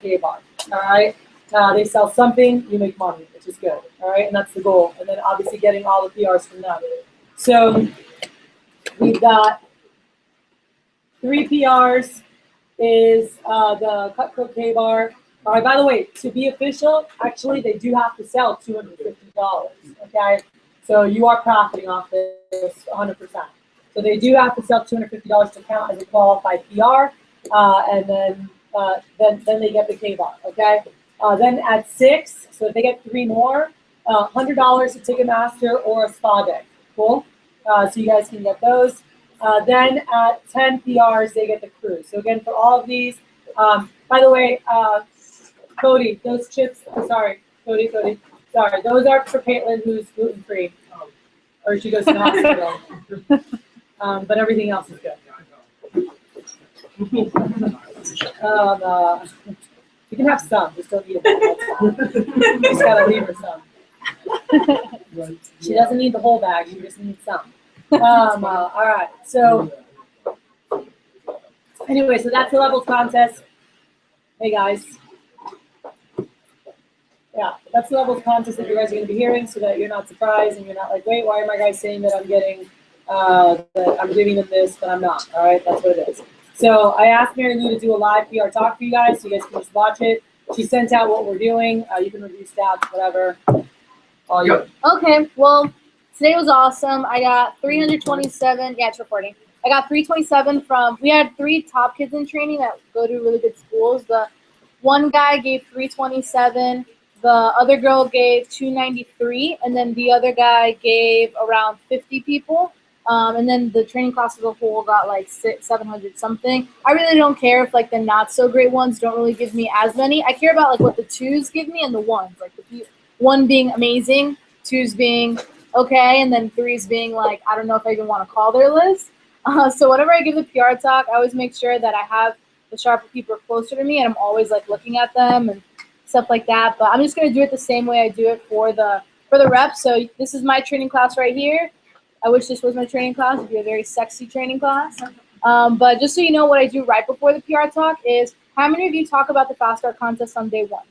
K-bar. All right. They sell something, you make money, which is good. All right, and that's the goal. And then obviously getting all the PRs from them. So we've got 3 PRs. Is the Cutco K-bar. All right, by the way, to be official, actually, they do have to sell $250, okay? So you are profiting off this 100%. So they do have to sell $250 to count as a qualified PR, and then they get the K-bar, okay? Then at 6, so if they get 3 more, $100 to Ticketmaster or a spa day. Cool? So you guys can get those. Then at 10 PRs, they get the cruise. So again, for all of these, by the way, Cody, those chips, sorry, Cody, sorry, those are for Caitlin, who's gluten-free, or she goes to the hospital. But everything else is good. You can have some, just don't eat it. Just gotta leave her some. She doesn't need the whole bag, she just needs some. All right, so anyway, so that's the levels contest. Hey guys. Yeah, that's the levels contest that you guys are going to be hearing, so that you're not surprised and you're not like, wait, why are my guys saying that I'm getting, that I'm giving them this, but I'm not. All right, that's what it is. So I asked Mary Lou to do a live PR talk for you guys, so you guys can just watch it. She sent out what we're doing. You can review stats, whatever. All you. Okay, well, today was awesome. I got 327. Yeah, it's recording. I got 327 from. We had 3 top kids in training that go to really good schools. The one guy gave 327. The other girl gave 293, and then the other guy gave around 50 people. And then the training class as a whole got like 700 something. I really don't care if like the not so great ones don't really give me as many. I care about like what the 2s give me and the 1s. Like the 1 being amazing, 2s being okay, and then 3s being like, I don't know if I even want to call their list. So whenever I give the PR talk, I always make sure that I have the sharper people closer to me, and I'm always like looking at them and stuff like that. But I'm just gonna do it the same way I do it for the reps. So this is my training class right here. I wish this was my training class. It'd be a very sexy training class. But just so you know, what I do right before the PR talk is, how many of you talk about the Fast Start contest on day 1?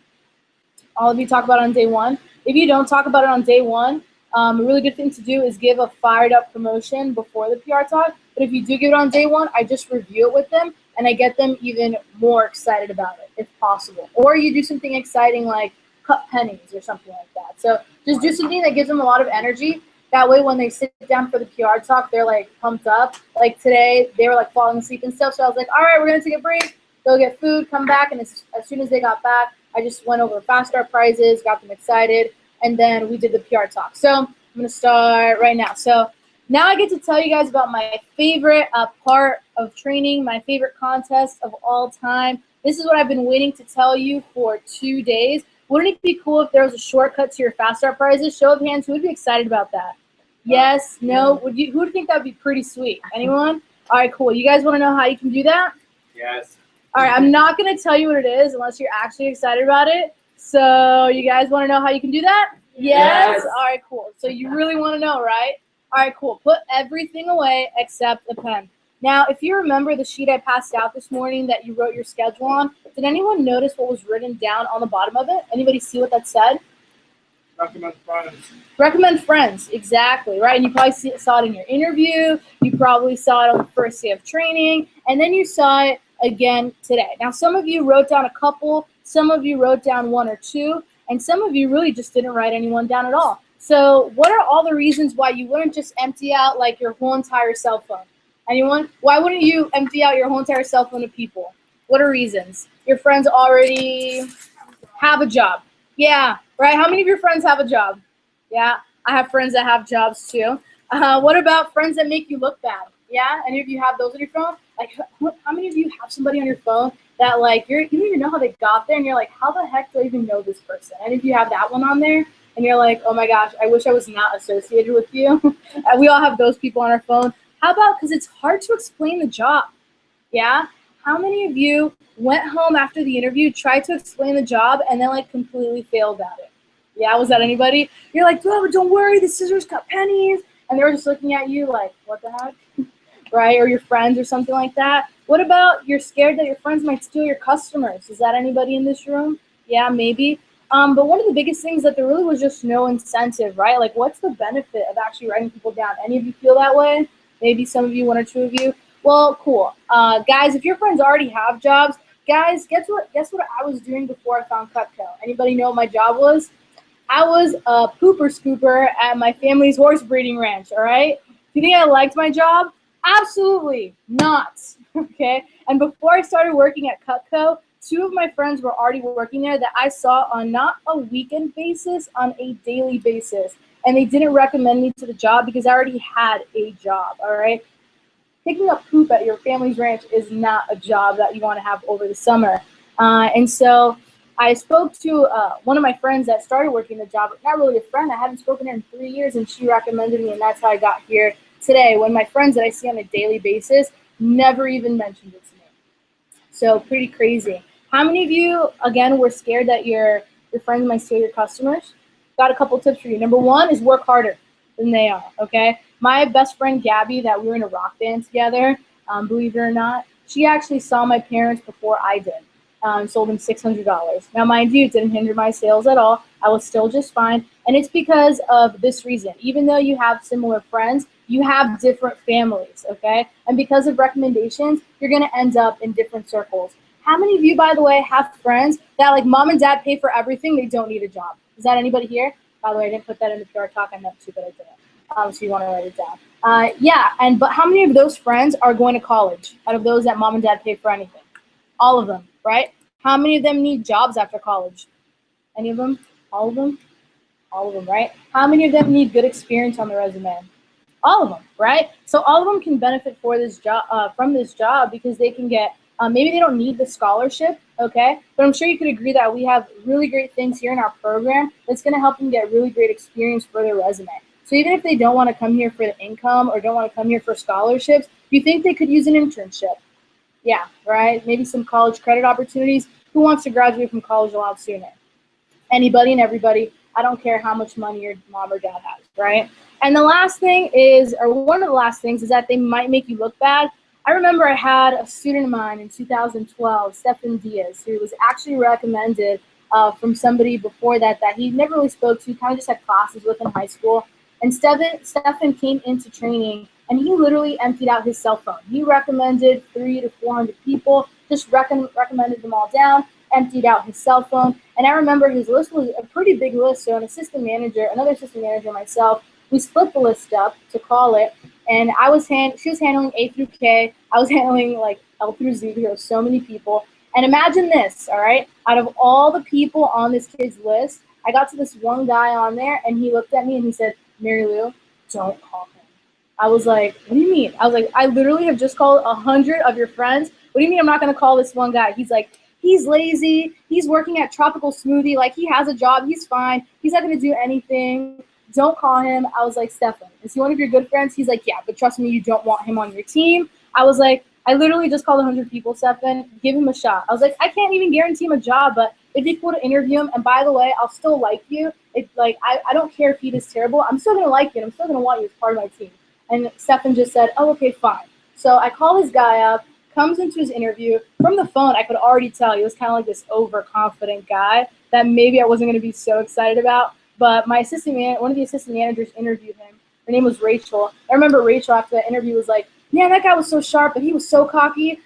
All of you talk about it on day 1. If you don't talk about it on day 1, a really good thing to do is give a fired up promotion before the PR talk. But if you do give it on day 1, I just review it with them, and I get them even more excited about it, if possible. Or you do something exciting like cut pennies or something like that. So just do something that gives them a lot of energy. That way, when they sit down for the PR talk, they're like pumped up. Like today, they were like falling asleep and stuff. So I was like, all right, we're gonna take a break, go get food, come back. And as soon as they got back, I just went over Fast Start prizes, got them excited, and then we did the PR talk. So I'm gonna start right now. So now I get to tell you guys about my favorite part of training, my favorite contest of all time. This is what I've been waiting to tell you for 2 days. Wouldn't it be cool if there was a shortcut to your Fast Start prizes? Show of hands, who would be excited about that? Yes, no, who would think that would be pretty sweet? Anyone? All right, cool. You guys want to know how you can do that? Yes. All right, I'm not going to tell you what it is unless you're actually excited about it. So you guys want to know how you can do that? Yes? All right, cool. So you really want to know, right? All right, cool. Put everything away except a pen. Now, if you remember the sheet I passed out this morning that you wrote your schedule on, did anyone notice what was written down on the bottom of it? Anybody see what that said? Recommend friends. Recommend friends, exactly, right? And you probably saw it in your interview. You probably saw it on the first day of training, and then you saw it again today. Now, some of you wrote down a couple, some of you wrote down 1 or 2, and some of you really just didn't write anyone down at all. So what are all the reasons why you wouldn't just empty out like your whole entire cell phone? Anyone? Why wouldn't you empty out your whole entire cell phone to people? What are reasons? Your friends already have a job. Yeah, right? How many of your friends have a job? Yeah, I have friends that have jobs too. What about friends that make you look bad? Yeah, any of you have those on your phone? Like, how many of you have somebody on your phone that like you don't even know how they got there, and you're like, how the heck do I even know this person? Any of you have that one on there, and you're like, oh my gosh, I wish I was not associated with you. We all have those people on our phone. How about, because it's hard to explain the job? Yeah. How many of you went home after the interview, tried to explain the job, and then like completely failed at it? Yeah, was that anybody? You're like, oh, but don't worry, the scissors cut pennies. And they were just looking at you like, what the heck? Right? Or your friends or something like that. What about you're scared that your friends might steal your customers? Is that anybody in this room? Yeah, maybe. But one of the biggest things that there really was just no incentive, right? Like, what's the benefit of actually writing people down? Any of you feel that way? Maybe some of you, one or two of you. Well, cool. Guys, if your friends already have jobs, guys, guess what I was doing before I found Cutco? Anybody know what my job was? I was a pooper scooper at my family's horse breeding ranch, all right? Do you think I liked my job? Absolutely not, okay? And before I started working at Cutco, two of my friends were already working there that I saw on not a weekend basis, on a daily basis. And they didn't recommend me to the job because I already had a job, all right? Picking up poop at your family's ranch is not a job that you want to have over the summer. And so I spoke to one of my friends that started working the job, not really a friend, I haven't spoken to her in 3 years, and she recommended me, and that's how I got here today, when my friends that I see on a daily basis never even mentioned it to me. So pretty crazy. How many of you, again, were scared that your friends might steal your customers? Got a couple tips for you. Number one is work harder than they are, okay? My best friend, Gabby, that we were in a rock band together, believe it or not, she actually saw my parents before I did. Sold them $600. Now, mind you, it didn't hinder my sales at all. I was still just fine. And it's because of this reason. Even though you have similar friends, you have different families, okay? And because of recommendations, you're going to end up in different circles. How many of you, by the way, have friends that, like, mom and dad pay for everything, they don't need a job? Is that anybody here? By the way, I didn't put that in the PR talk. I meant to, but I didn't. So you want to write it down. Yeah, but how many of those friends are going to college out of those that mom and dad pay for anything? All of them, right? How many of them need jobs after college? Any of them? All of them? All of them, right? How many of them need good experience on their resume? All of them, right? So all of them can benefit for this job, from this job, because they can get, maybe they don't need the scholarship, okay? But I'm sure you could agree that we have really great things here in our program that's going to help them get really great experience for their resume. So even if they don't want to come here for the income or don't want to come here for scholarships, do you think they could use an internship? Yeah, right? Maybe some college credit opportunities. Who wants to graduate from college a lot sooner? Anybody and everybody. I don't care how much money your mom or dad has, right? And the last thing is, or one of the last things, is that they might make you look bad. I remember I had a student of mine in 2012, Stefan Diaz, who was actually recommended from somebody before that he never really spoke to, kind of just had classes with in high school. And Stefan came into training, and he literally emptied out his cell phone. He recommended 300 to 400 people, just recommended them all down, emptied out his cell phone. And I remember his list was a pretty big list. So an assistant manager, another assistant manager, myself, we split the list up to call it. And she was handling A through K. I was handling like L through Z. There were so many people. And imagine this, all right? Out of all the people on this kid's list, I got to this one guy on there, and he looked at me and he said, "Mary Lou, don't call him." I was like, "What do you mean?" I was like, "I literally have just called 100 of your friends. What do you mean I'm not going to call this one guy?" He's like, "He's lazy. He's working at Tropical Smoothie. Like, he has a job. He's fine. He's not going to do anything. Don't call him." I was like, "Stefan, is he one of your good friends?" He's like, "Yeah, but trust me, you don't want him on your team." I was like, "I literally just called 100 people, Stefan. Give him a shot." I was like, "I can't even guarantee him a job, but it'd be cool to interview him. And by the way, I'll still like you. It's like, I don't care if he is terrible. I'm still going to like you, and I'm still going to want you as part of my team." And Stefan just said, "Oh, okay, fine." So I call this guy up, comes into his interview. From the phone, I could already tell he was kind of like this overconfident guy that maybe I wasn't going to be so excited about. But one of the assistant managers interviewed him. Her name was Rachel. I remember Rachel after that interview was like, "Man, that guy was so sharp, but he was so cocky."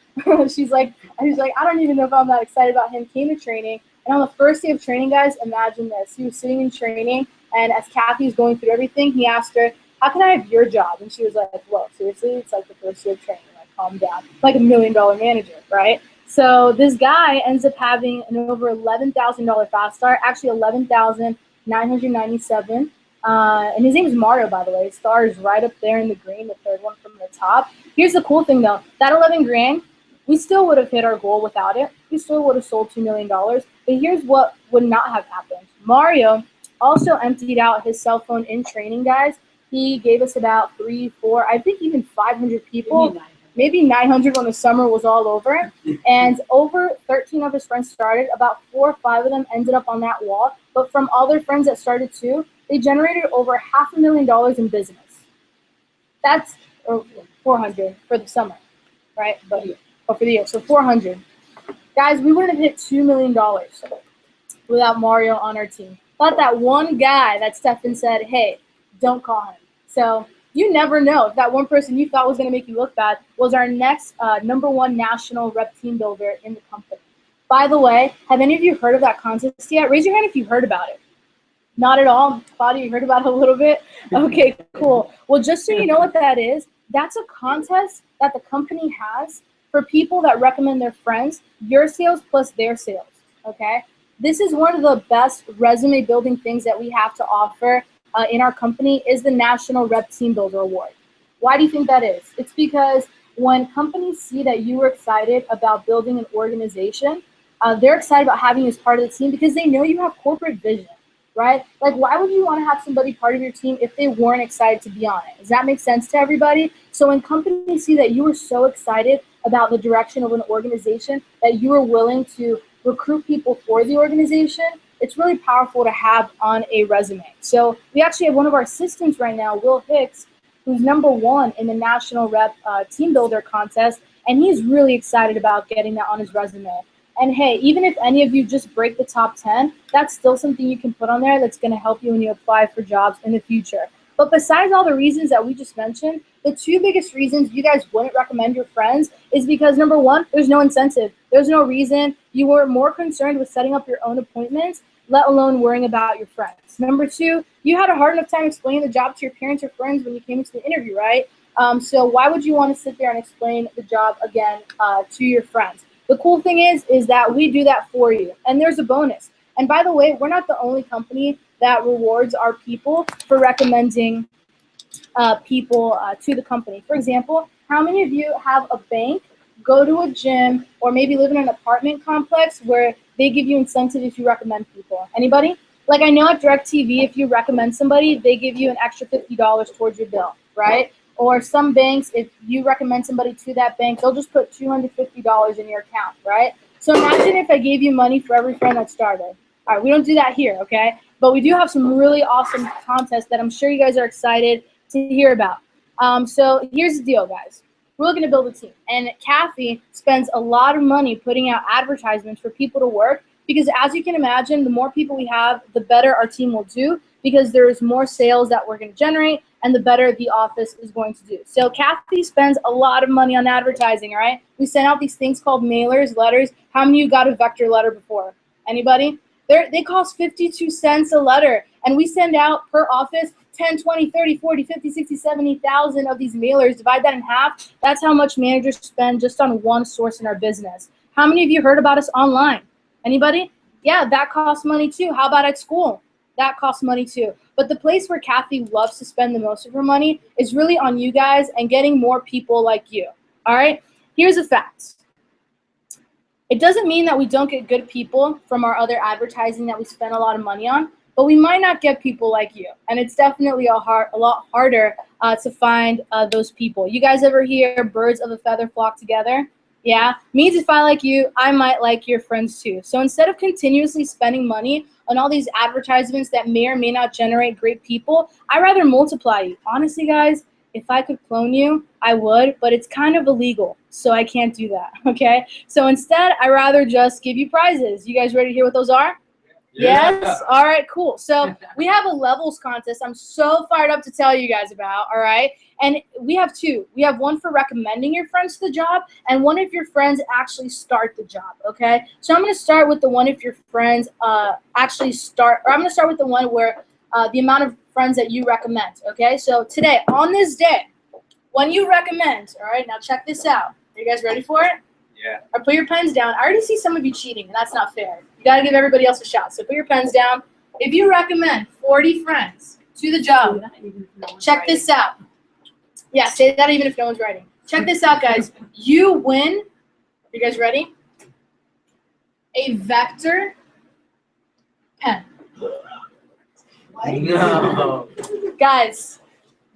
She's like, "I don't even know if I'm that excited about him." Came to training, and on the first day of training, guys, imagine this. He was sitting in training, and as Kathy was going through everything, he asked her, "How can I have your job?" And she was like, "Whoa, seriously? It's like the first day of training. Like, calm down." Like $1 million manager, right? So this guy ends up having an over $11,000 fast start, actually 11,997. And his name is Mario, by the way. His star is right up there in the green, the third one from the top. Here's the cool thing, though. That 11 grand, we still would have hit our goal without it. We still would have sold $2 million. But here's what would not have happened. Mario also emptied out his cell phone in training, guys. He gave us about 3, 4, I think even 500 people. Maybe 900 when the summer was all over. And over 13 of his friends started. About 4 or 5 of them ended up on that wall. But from all their friends that started too, they generated over $500,000 in business. That's or 400 for the summer, right? But for the year. So 400. Guys, we wouldn't have hit $2 million without Mario on our team. Thought that one guy that Stefan said, hey, don't call him. So you never know if that one person you thought was going to make you look bad was our next #1 national rep team builder in the company. By the way, have any of you heard of that contest yet? Raise your hand if you heard about it. Not at all. Claudia, you heard about it a little bit? Okay, cool. Well, just so you know what that is, that's a contest that the company has for people that recommend their friends, your sales plus their sales, okay? This is one of the best resume building things that we have to offer in our company is the National Rep Team Builder Award. Why do you think that is? It's because when companies see that you were excited about building an organization, they're excited about having you as part of the team because they know you have corporate vision, right? Like, why would you want to have somebody part of your team if they weren't excited to be on it? Does that make sense to everybody? So when companies see that you were so excited about the direction of an organization that you were willing to recruit people for the organization, it's really powerful to have on a resume. So we actually have one of our assistants right now, Will Hicks, who's #1 in the National Rep Team Builder contest, and he's really excited about getting that on his resume. And hey, even if any of you just break the top 10, that's still something you can put on there that's going to help you when you apply for jobs in the future. But besides all the reasons that we just mentioned, the 2 biggest reasons you guys wouldn't recommend your friends is because #1, there's no incentive. There's no reason. You were more concerned with setting up your own appointments, let alone worrying about your friends. #2, you had a hard enough time explaining the job to your parents or friends when you came into the interview, right? So why would you want to sit there and explain the job again to your friends? The cool thing is that we do that for you, and there's a bonus. And by the way, we're not the only company that rewards our people for recommending people to the company. For example, how many of you have a bank, go to a gym, or maybe live in an apartment complex where they give you incentive if you recommend people? Anybody? Like, I know at DirecTV, if you recommend somebody, they give you an extra $50 towards your bill, right? Or some banks, if you recommend somebody to that bank, they'll just put $250 in your account, right? So imagine if I gave you money for every friend that started. All right, we don't do that here, okay? But we do have some really awesome contests that I'm sure you guys are excited to hear about. So here's the deal, guys. We're looking to build a team. And Kathy spends a lot of money putting out advertisements for people to work because, as you can imagine, the more people we have, the better our team will do because there's more sales that we're going to generate and the better the office is going to do. So Kathy spends a lot of money on advertising, all right? We send out these things called mailers, letters. How many of you got a vector letter before? Anybody? They cost 52 cents a letter, and we send out per office 10, 20, 30, 40, 50, 60, 70,000 of these mailers. Divide that in half. That's how much managers spend just on one source in our business. How many of you heard about us online? Anybody? Yeah, that costs money too. How about at school? That costs money too. But the place where Kathy loves to spend the most of her money is really on you guys and getting more people like you. All right? Here's the facts. It doesn't mean that we don't get good people from our other advertising that we spend a lot of money on, but we might not get people like you. And it's definitely a lot harder to find those people. You guys ever hear birds of a feather flock together? Yeah, means if I like you, I might like your friends too. So instead of continuously spending money on all these advertisements that may or may not generate great people, I'd rather multiply you. Honestly, guys, if I could clone you, I would, but it's kind of illegal, so I can't do that, okay? So instead, I'd rather just give you prizes. You guys ready to hear what those are? Yeah. Yes? All right, cool. So we have a levels contest I'm so fired up to tell you guys about, all right? And we have 2. We have one for recommending your friends to the job and one if your friends actually start the job, okay? So I'm going to start with the one if your friends actually start, or I'm going to start with the one where the amount of friends that you recommend, okay? So today, on this day, when you recommend, all right, now check this out. Are you guys ready for it? Yeah. Or put your pens down. I already see some of you cheating, and that's not fair. You got to give everybody else a shot. So put your pens down. If you recommend 40 friends to the job, check this out. Yeah, say that even if no one's writing. Check this out, guys. You win. Are you guys ready? A vector pen. No. Guys,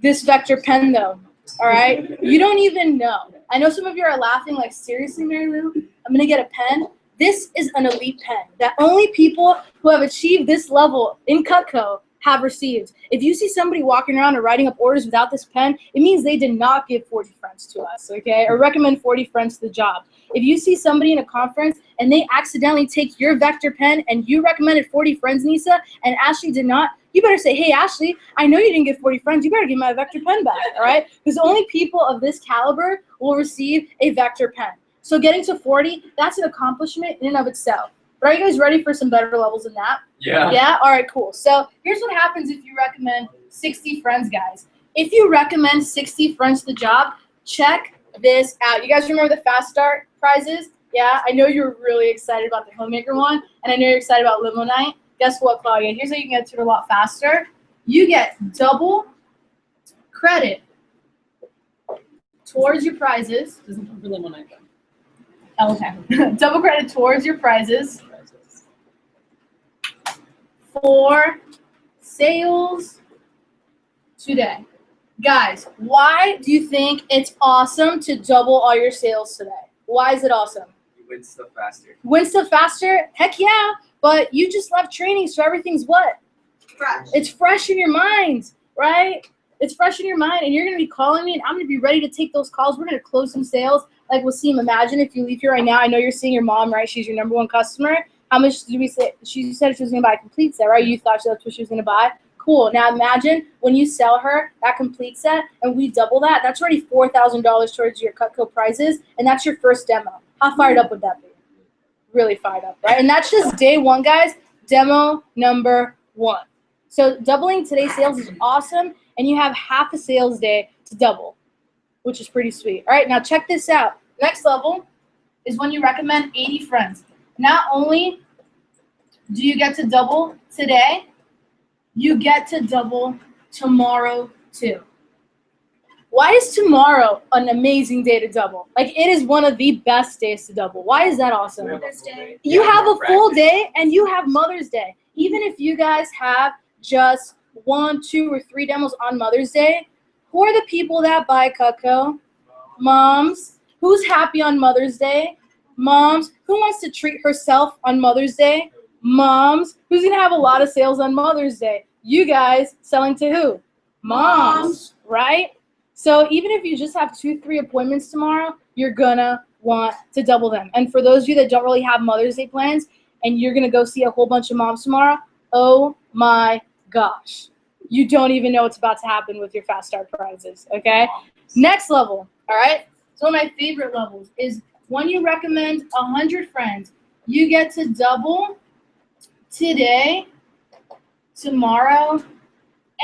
this vector pen, though, all right? You don't even know. I know some of you are laughing like, seriously, Mary Lou? I'm going to get a pen? This is an elite pen that only people who have achieved this level in Cutco have received. If you see somebody walking around or writing up orders without this pen, it means they did not give 40 friends to us, okay? Or recommend 40 friends to the job. If you see somebody in a conference and they accidentally take your vector pen and you recommended 40 friends, Nisa, and Ashley did not, you better say, hey, Ashley, I know you didn't get 40 friends. You better give my vector pen back, all right? Because only people of this caliber will receive a vector pen. So getting to 40, that's an accomplishment in and of itself. But are you guys ready for some better levels than that? Yeah. Yeah? All right, cool. So here's what happens if you recommend 60 friends, guys. If you recommend 60 friends to the job, check this out. You guys remember the Fast Start prizes? Yeah, I know you're really excited about the Homemaker one, and I know you're excited about Limo Night. Guess what, Claudia? Here's how you can get to it a lot faster. You get double credit towards your prizes. Doesn't come for Limo Night. Okay. Double credit towards your prizes for sales today. Guys, why do you think it's awesome to double all your sales today? Why is it awesome? You win stuff faster. Win stuff faster? Heck yeah. But you just left training, so everything's what? Fresh. It's fresh in your mind, right? It's fresh in your mind, and you're going to be calling me, and I'm going to be ready to take those calls. We're going to close some sales. Like Wasim, imagine if you leave here right now. I know you're seeing your mom, right? She's your number one customer. How much did we say? She said she was going to buy a complete set, right? You thought that's what she was going to buy? Cool. Now imagine when you sell her that complete set and we double that. That's already $4,000 towards your Cutco prizes, and that's your first demo. How fired up would that be? Really fired up, right? And that's just day one, guys. Demo number one. So doubling today's sales is awesome, and you have half a sales day to double, which is pretty sweet. All right, now check this out. Next level is when you recommend 80 friends. Not only do you get to double today, you get to double tomorrow too. Why is tomorrow an amazing day to double? Like, it is one of the best days to double. Why is that awesome? Mother's Day. You Yeah, have a practice. full day and you have Mother's Day. Even if you guys have just 1, 2, or 3 demos on Mother's Day, who are the people that buy Cutco? Moms. Who's happy on Mother's Day? Moms. Who wants to treat herself on Mother's Day? Moms. Who's going to have a lot of sales on Mother's Day? You guys selling to who? Moms, right? So even if you just have 2, 3 appointments tomorrow, you're going to want to double them. And for those of you that don't really have Mother's Day plans and you're going to go see a whole bunch of moms tomorrow, oh my gosh. You don't even know what's about to happen with your Fast Start prizes, okay? Next level, all right? So one of my favorite levels is when you recommend 100 friends, you get to double today, tomorrow,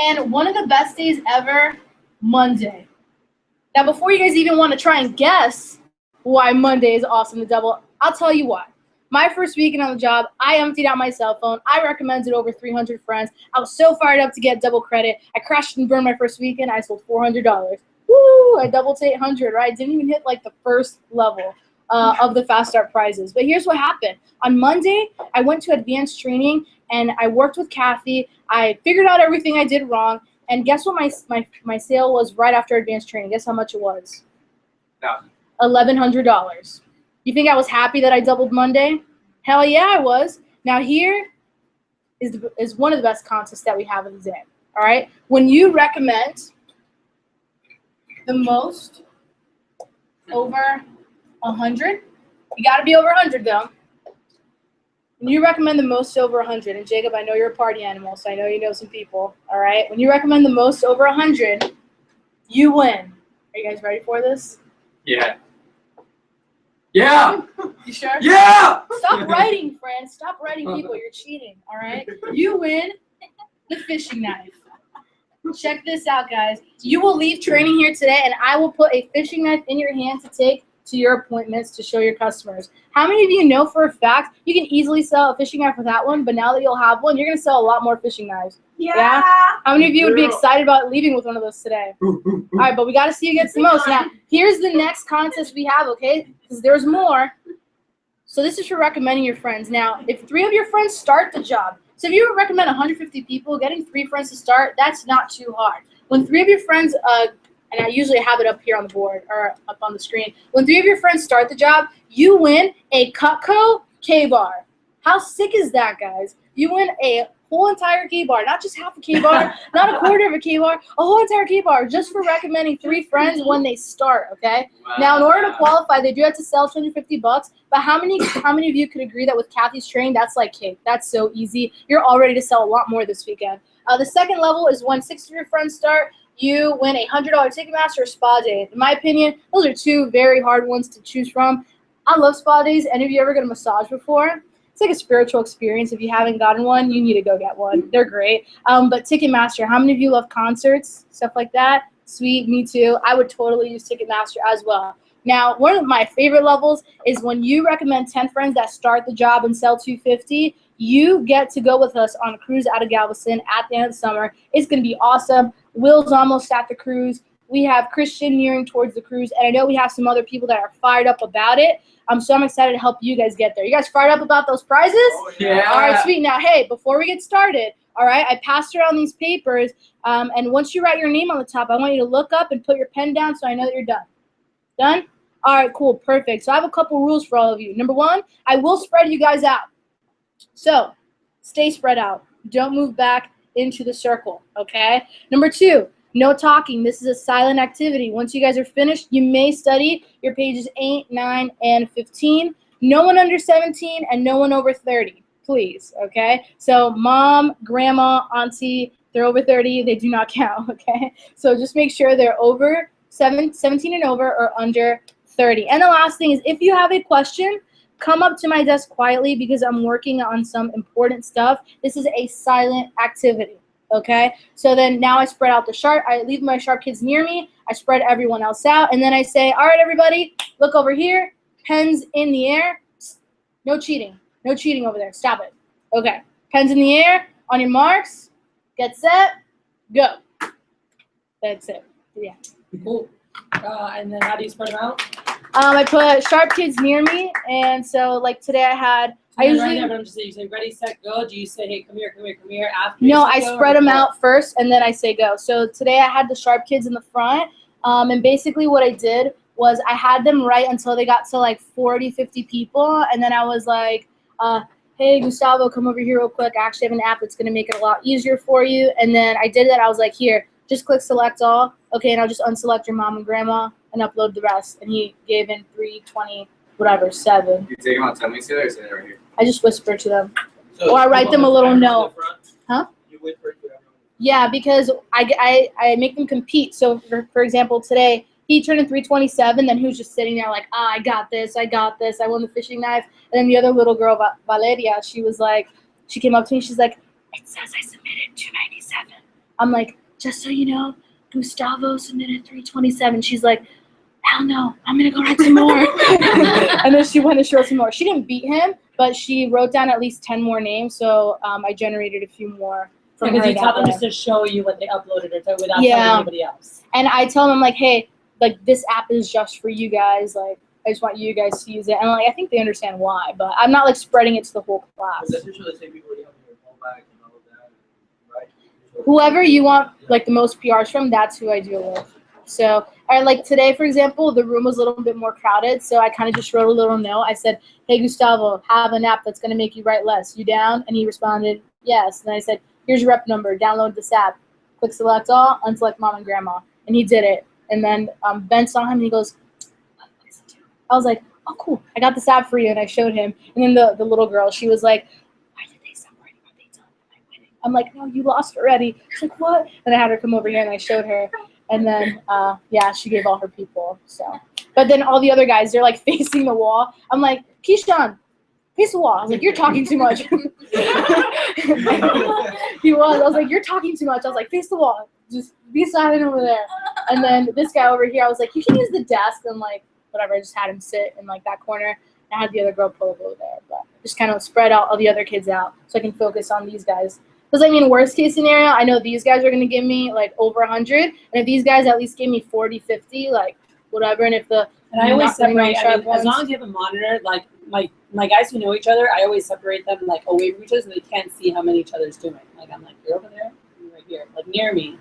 and one of the best days ever, Monday. Now, before you guys even want to try and guess why Monday is awesome to double, I'll tell you why. My first weekend on the job, I emptied out my cell phone. I recommended over 300 friends. I was so fired up to get double credit. I crashed and burned my first weekend. I sold $400. Woo! I doubled to 800, right? I didn't even hit like the first level of the Fast Start prizes. But here's what happened. On Monday, I went to advanced training and I worked with Kathy. I figured out everything I did wrong. And guess what my sale was right after advanced training? Guess how much it was? $1,100. You think I was happy that I doubled Monday? Hell yeah, I was. Now here is one of the best contests that we have of the day. All right? When you recommend the most over 100, you got to be over 100 though. When you recommend the most over 100, and Jacob, I know you're a party animal, so I know you know some people, all right? When you recommend the most over 100, you win. Are you guys ready for this? Yeah. Yeah. You sure? Yeah. Stop writing, friends. Stop writing people. You're cheating, all right? You win the fishing knife. Check this out, guys. You will leave training here today, and I will put a fishing knife in your hand to take to your appointments to show your customers. How many of you know for a fact you can easily sell a fishing knife without one, but now that you'll have one, you're going to sell a lot more fishing knives? Yeah. How many of you would be Yeah. excited about leaving with one of those today? All right, but we got to see who gets the most. Now, here's the next contest we have, okay? Because there's more. So this is for recommending your friends. Now, if 3 of your friends start the job, so if you recommend 150 people, getting 3 friends to start, that's not too hard. When 3 of your friends, and I usually have it up here on the board or up on the screen, when 3 of your friends start the job, you win a Cutco K-Bar. How sick is that, guys? You win a whole entire K-bar, not just half a K-bar, not a quarter of a K-bar, a whole entire K-bar just for recommending 3 friends when they start, okay? Wow. Now, in order to qualify, they do have to sell $250, but how many of you could agree that with Kathy's training, that's like cake. That's so easy. You're all ready to sell a lot more this weekend. The second level is when 6 of your friends start, you win a $100 Ticketmaster or Spa Day. In my opinion, those are 2 very hard ones to choose from. I love spa days. Any of you ever get a massage before? It's like a spiritual experience. If you haven't gotten one, you need to go get one. They're great. But Ticketmaster, how many of you love concerts, stuff like that? Sweet, me too. I would totally use Ticketmaster as well. Now, one of my favorite levels is when you recommend 10 friends that start the job and sell $250, you get to go with us on a cruise out of Galveston at the end of the summer. It's going to be awesome. Will's almost at the cruise. We have Christian nearing towards the cruise, and I know we have some other people that are fired up about it. So I'm excited to help you guys get there. You guys fired up about those prizes? Oh, yeah. All right, sweet. Now, hey, before we get started, all right, I passed around these papers, and once you write your name on the top, I want you to look up and put your pen down so I know that you're done. Done? All right, cool, perfect. So I have a couple rules for all of you. Number 1, I will spread you guys out. So stay spread out. Don't move back into the circle, okay? Number 2, no talking. This is a silent activity. Once you guys are finished, you may study your pages 8, 9, and 15. No one under 17 and no one over 30, please, okay? So mom, grandma, auntie, they're over 30, they do not count, okay? So just make sure they're over 17 and over or under 30. And the last thing is if you have a question, come up to my desk quietly because I'm working on some important stuff. This is a silent activity, okay? So then now I spread out the sharp. I leave my sharp kids near me. I spread everyone else out. And then I say, all right, everybody, look over here. Pens in the air. No cheating. No cheating over there. Stop it. Okay. Pens in the air. On your marks. Get set. Go. That's it. Yeah. Cool. And then how do you spread them out? I put sharp kids near me, and so like today I had. I usually but I'm just saying, you say ready, set, go. Do you say, hey, come here, come here, come here? After you no, say I go, spread or them before? out first, and then I say go. So today I had the sharp kids in the front, and basically what I did was I had them write until they got to like 40, 50 people, and then I was like, hey, Gustavo, come over here real quick. I actually have an app that's going to make it a lot easier for you. And then I did that. I was like, here, just click select all. Okay, and I'll just unselect your mom and grandma and upload the rest. And he gave in 320, whatever, 7. You take them out 10 weeks ago or say that right here? I just whisper to them. So Or I write them a little note. Huh? You whisper to everyone. Yeah, because I make them compete. So, for example, today, he turned in 327, then he was just sitting there like, I got this, I won the fishing knife. And then the other little girl, Valeria, she was like, she came up to me, she's like, it says I submitted 297. I'm like, just so you know, Gustavo submitted 327. She's like, hell no, I'm going to go write some more. And then she went and showed some more. She didn't beat him, but she wrote down at least 10 more names, so I generated a few more. Because you tell them just to show you what they uploaded or without Yeah. telling anybody else. And I tell them, like, hey, like, this app is just for you guys. Like, I just want you guys to use it. And, like, I think they understand why. But I'm not, like, spreading it to the whole class. But that's usually the same people you have in your phone bag and all of that, right? Whoever you want, like, the most PRs from, that's who I deal with. So, like, today, for example, the room was a little bit more crowded. So I kind of just wrote a little note. I said, hey, Gustavo, have an app that's going to make you write less. You down? And he responded, yes. And I said, here's your rep number. Download this app. Click select all. Unselect mom and grandma. And he did it. And then Ben saw him and he goes, what is it do? I was like, oh, cool. I got this app for you. And I showed him. And then the little girl, she was like, why did they separate? Are they done? Am I winning? I'm like, no, you lost already. She's like, what? And I had her come over here and I showed her. And then, yeah, she gave all her people. So, but then all the other guys, they're like facing the wall. I'm like, Keyshawn, face the wall. I was like, you're talking too much. He was. I was like, you're talking too much. I was like, face the wall. Just be silent over there. And then this guy over here, I was like, you can use the desk and like whatever. I just had him sit in like that corner. I had the other girl pull up over there, but just kind of spread out all the other kids out so I can focus on these guys. Because I mean, worst case scenario, I know these guys are gonna give me like over 100, and if these guys at least give me 40, 50, like whatever. And if the And I always not running on separate, sharp as long ones- as you have a monitor, like my guys who know each other, I always separate them like away from each other so they can't see how many each other's doing. Like I'm like, you're over there, you're right here, like near me.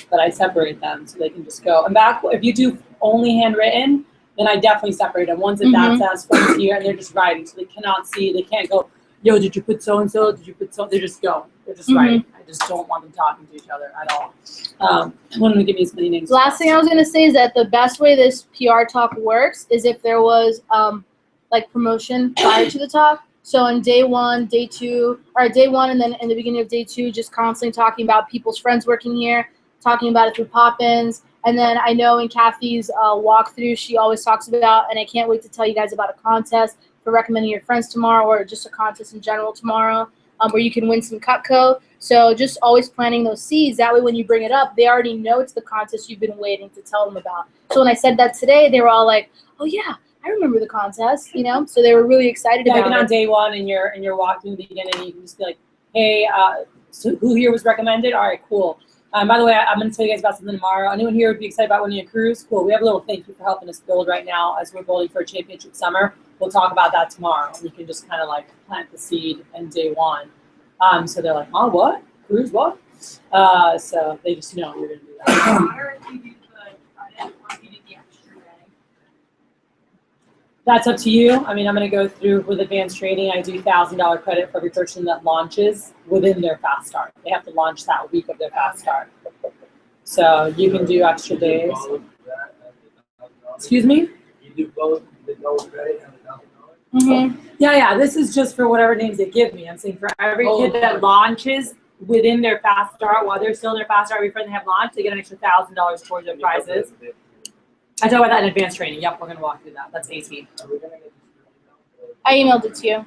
But I separate them so they can just go. And back, if you do only handwritten, then I definitely separate them. One's at that desk, one's here, and they're just writing, so they cannot see, they can't go, yo, did you put so and so? Did you put so? They just go. They're just writing. I just don't want them talking to each other at all. One of them give me as many names. Last thing I was gonna say is that the best way this PR talk works is if there was like promotion prior to the talk. So on day one, day two, or day one, and then in the beginning of day two, just constantly talking about people's friends working here, talking about it through pop-ins. And then I know in Kathy's walkthrough, she always talks about, and I can't wait to tell you guys about a contest for recommending your friends tomorrow, or just a contest in general tomorrow, where you can win some Cutco. So just always planting those seeds. That way when you bring it up, they already know it's the contest you've been waiting to tell them about. So when I said that today, they were all like, oh yeah, I remember the contest, you know? So they were really excited about Even it. on day one, and you're walking in the beginning, you can just be like, hey, so who here was recommended? All right, cool. By the way, I'm going to tell you guys about something tomorrow. Anyone here would be excited about winning a cruise? Cool. We have a little thank you for helping us build right now as we're building for a championship summer. We'll talk about that tomorrow. You can just kind of like plant the seed in day one. So they're like, oh, what? Cruise what? So they just know you're going to do that. That's up to you. I mean, I'm going to go through with advanced training. I do $1,000 credit for every person that launches within their fast start. They have to launch that week of their fast start. So you can do extra days. Excuse me? You do both the gold credit and the $1,000? Mm-hmm. Yeah. This is just for whatever names they give me. I'm saying for every kid that launches within their fast start, while they're still in their fast start, every friend they have launched, they get an extra $1,000 towards their prizes. I talk about that in advanced training. Yep, we're going to walk through that. That's 18. I emailed it to you.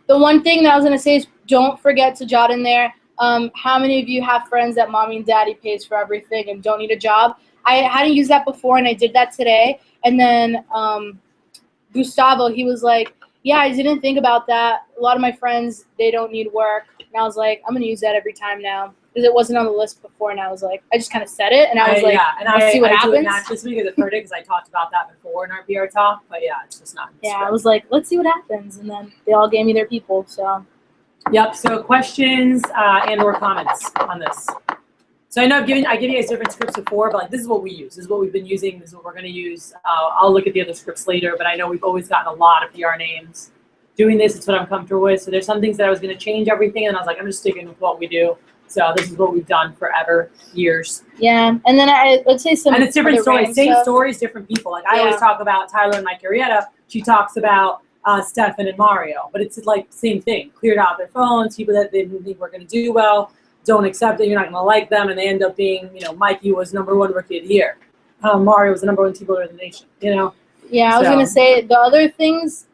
The one thing that I was going to say is don't forget to jot in there, how many of you have friends that mommy and daddy pays for everything and don't need a job? I hadn't used that before, and I did that today. And then Gustavo, he was like, yeah, I didn't think about that. A lot of my friends, they don't need work. And I was like, I'm going to use that every time now. Because it wasn't on the list before, and I was like, I just kind of said it, and I was like, and let's see what I happens. do it not just because I've heard it, because I talked about that before in our PR talk, but yeah, it's just not in the Yeah, I script. was like, let's see what happens, and then they all gave me their people, so. Yep, so questions and or comments on this. So I know I give you guys different scripts before, but like this is what we use. This is what we've been using. This is what we're going to use. I'll look at the other scripts later, but I know we've always gotten a lot of PR names. Doing this, it's what I'm comfortable with. So there's some things that I was going to change everything, and I was like, I'm just sticking with what we do. So this is what we've done forever, years. Yeah, and then let's say some. And it's different other stories, random same stuff. stories, different people. Like I always Yeah. talk about Tyler and Mike Arrieta. She talks about Stefan and Mario, but it's like same thing. Cleared out their phones, people that they didn't think were going to do well, don't accept it, you're not going to like them, and they end up being, Mikey was #1 rookie of the year. Mario was the #1 team builder in the nation, Yeah, I was So- gonna say the other things.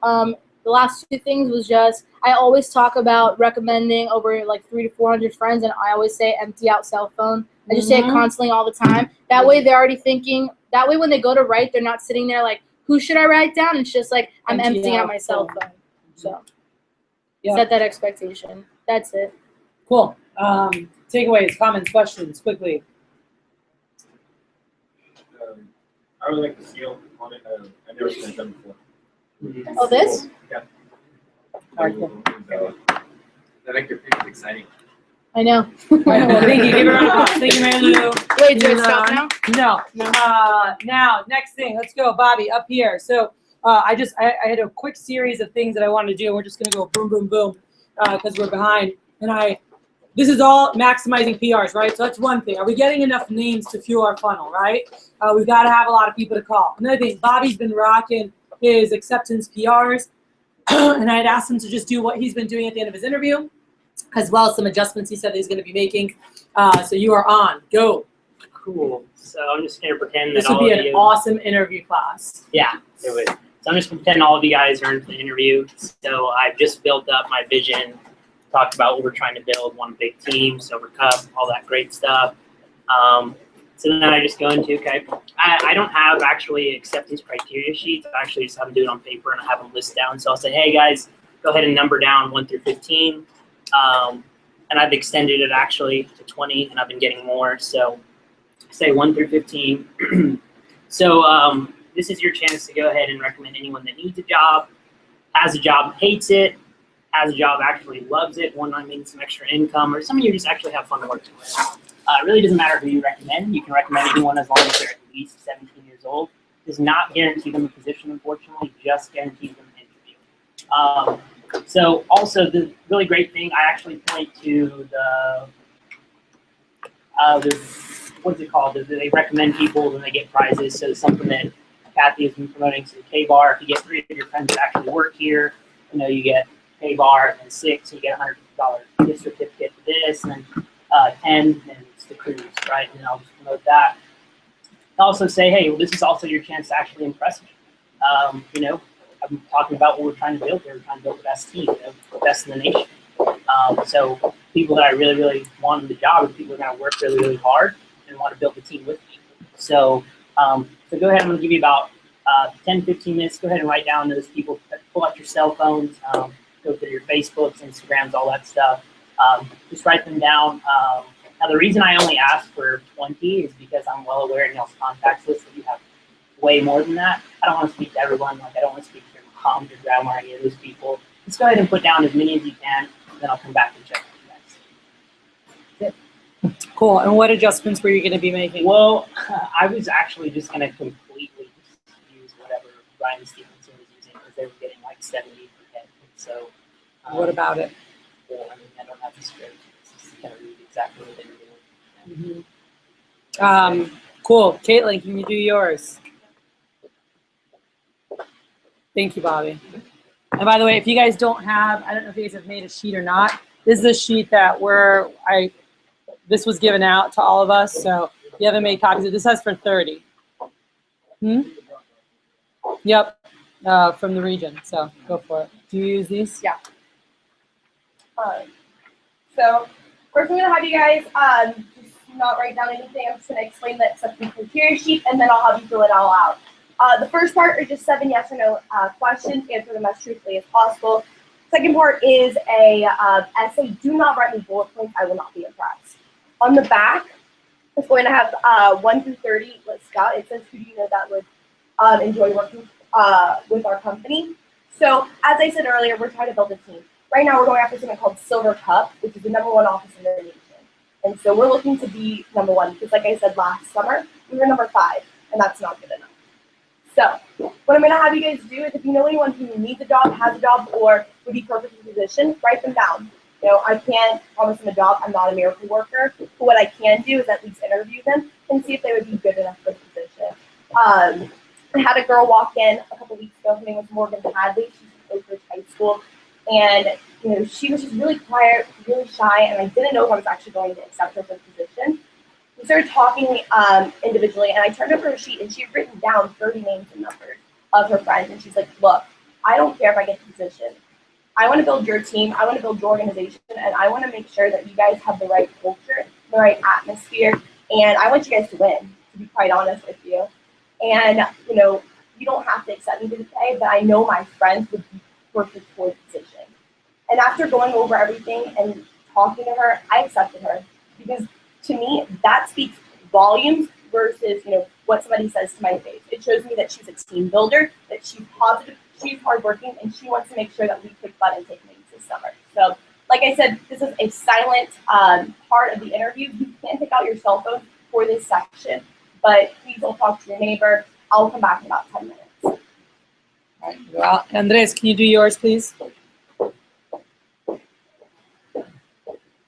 The last two things was just I always talk about recommending over like 300 to 400 friends, and I always say empty out cell phone. I just say it Mhm. constantly all the time. That way they're already thinking. That way when they go to write, they're not sitting there like, who should I write down? It's just like I'm Empty emptying out out my cell phone. phone. So Yep. set that expectation. That's it. Cool. Takeaways, comments, questions, quickly. I really like the seal on it. I've never seen it done before. Oh, this? Yeah. Alright, cool. That make your pictures exciting. I know. Thank you. Give her a round of applause. Thank you, Mary Lou. Wait, do I stop now? No. No. Now, next thing. Let's go, Bobby, up here. So I had a quick series of things that I wanted to do. We're just going to go boom, boom, boom because we're behind. And this is all maximizing PRs, right? So that's one thing. Are we getting enough names to fuel our funnel, right? We've got to have a lot of people to call. Another thing, Bobby's been rocking his acceptance PRs. And I had asked him to just do what he's been doing at the end of his interview, as well as some adjustments he said that he's going to be making. So you are on. Go. Cool. So I'm just gonna pretend that This would all be of an you. awesome interview class. Yeah, it would. So I'm just gonna pretend all of you guys are in the interview. So I've just built up my vision, talked about what we're trying to build, one big team, Silver Cup, all that great stuff. So then I just go into, okay, I don't have actually acceptance criteria sheets. I actually just have them do it on paper and I have them list down. So I'll say, hey guys, go ahead and number down 1 through 15. And I've extended it actually to 20 and I've been getting more. So say 1 through 15. So this is your chance to go ahead and recommend anyone that needs a job, has a job, hates it, has a job, actually loves it, one on making some extra income, or some of you just actually have fun working with. It really doesn't matter who you recommend. You can recommend anyone as long as they're at least 17 years old. Does not guarantee them a position, unfortunately, just guarantees them an interview. So also the really great thing, I actually point to the what's it called? They recommend people and they get prizes. So something that Kathy has been promoting to the K-Bar. If you get 3 of your friends that actually work here, you get K-Bar, and 6, you get a $100 gift certificate for this, and then 10, and it's the cruise, right? And then I'll just promote that. Also say, hey, well, this is also your chance to actually impress me. I'm talking about what we're trying to build here. We're trying to build the best team, the best in the nation. So people that I really, really want in the job are people that are going to work really, really hard and want to build the team with me. So go ahead. I'm going to give you about 10, 15 minutes. Go ahead and write down those people. Pull out your cell phones. Go through your Facebooks, Instagrams, all that stuff. Just write them down. Now, the reason I only ask for 20 is because I'm well aware in y'all's contacts list that you have way more than that. I don't want to speak to everyone. I don't want to speak to your mom, your grandma, or any of those people. Just go ahead and put down as many as you can, and then I'll come back and check with you guys. Cool. And what adjustments were you going to be making? Well, I was actually just going to completely use whatever Ryan Stevenson was using because they were getting like 70 per head. So, What about it? Well, I don't have the script. It's just kind of read exactly what they were doing. Cool. Caitlin, can you do yours? Thank you, Bobby. And by the way, if you guys don't have, I don't know if you guys have made a sheet or not. This is a sheet that this was given out to all of us. So if you haven't made copies of this, has for 30. Yep. From the region. So go for it. Do you use these? Yeah. So first I'm going to have you guys just not write down anything. I'm just going to explain the acceptance criteria sheet, and then I'll have you fill it all out. The first part are just 7 yes or no questions. Answer them as truthfully as possible. Second part is a essay. Do not write me bullet points. I will not be impressed. On the back, it's going to have 1 through 30 listed out. It says, who do you know that would enjoy working with our company? So as I said earlier, we're trying to build a team. Right now, we're going after something called Silver Cup, which is the #1 office in the nation. And so we're looking to be #1 because, like I said last summer, we were #5, and that's not good enough. So what I'm going to have you guys do is if you know anyone who needs a job, has a job, or would be perfect for the position, write them down. I can't promise them a job. I'm not a miracle worker. But what I can do is at least interview them and see if they would be good enough for the position. I had a girl walk in a couple weeks ago. Her name was Morgan Hadley. She's from Oak Ridge High School. And, she was just really quiet, really shy, and I didn't know if I was actually going to accept her for the position. We started talking individually, and I turned over her sheet, and she had written down 30 names and numbers of her friends. And she's like, look, I don't care if I get the position. I want to build your team. I want to build your organization, and I want to make sure that you guys have the right culture, the right atmosphere, and I want you guys to win, to be quite honest with you. And, you don't have to accept me today, but I know my friends would be perfect for the position. And after going over everything and talking to her, I accepted her because to me, that speaks volumes versus, what somebody says to my face. It shows me that she's a team builder, that she's positive, she's hardworking, and she wants to make sure that we kick butt and take names this summer. So, like I said, this is a silent part of the interview. You can take out your cell phone for this section, but please don't talk to your neighbor. I'll come back in about 10 minutes. All right. Well, Andres, can you do yours, please?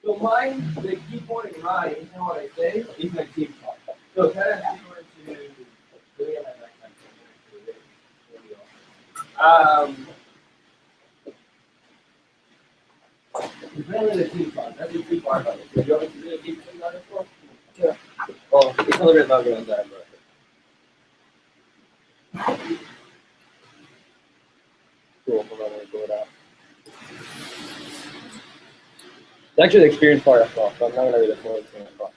So mine, they keep wanting right, you know what I say? Is my team talk. So kind of similar to it's mainly the team talk. That's the key part of it. Do you want me to do the team talk as well? Sure. Well, it's a little bit longer than that, but. Cool, hold on, let me pull it out. It's actually the experience part as well, so I'm not going to read the full experience part.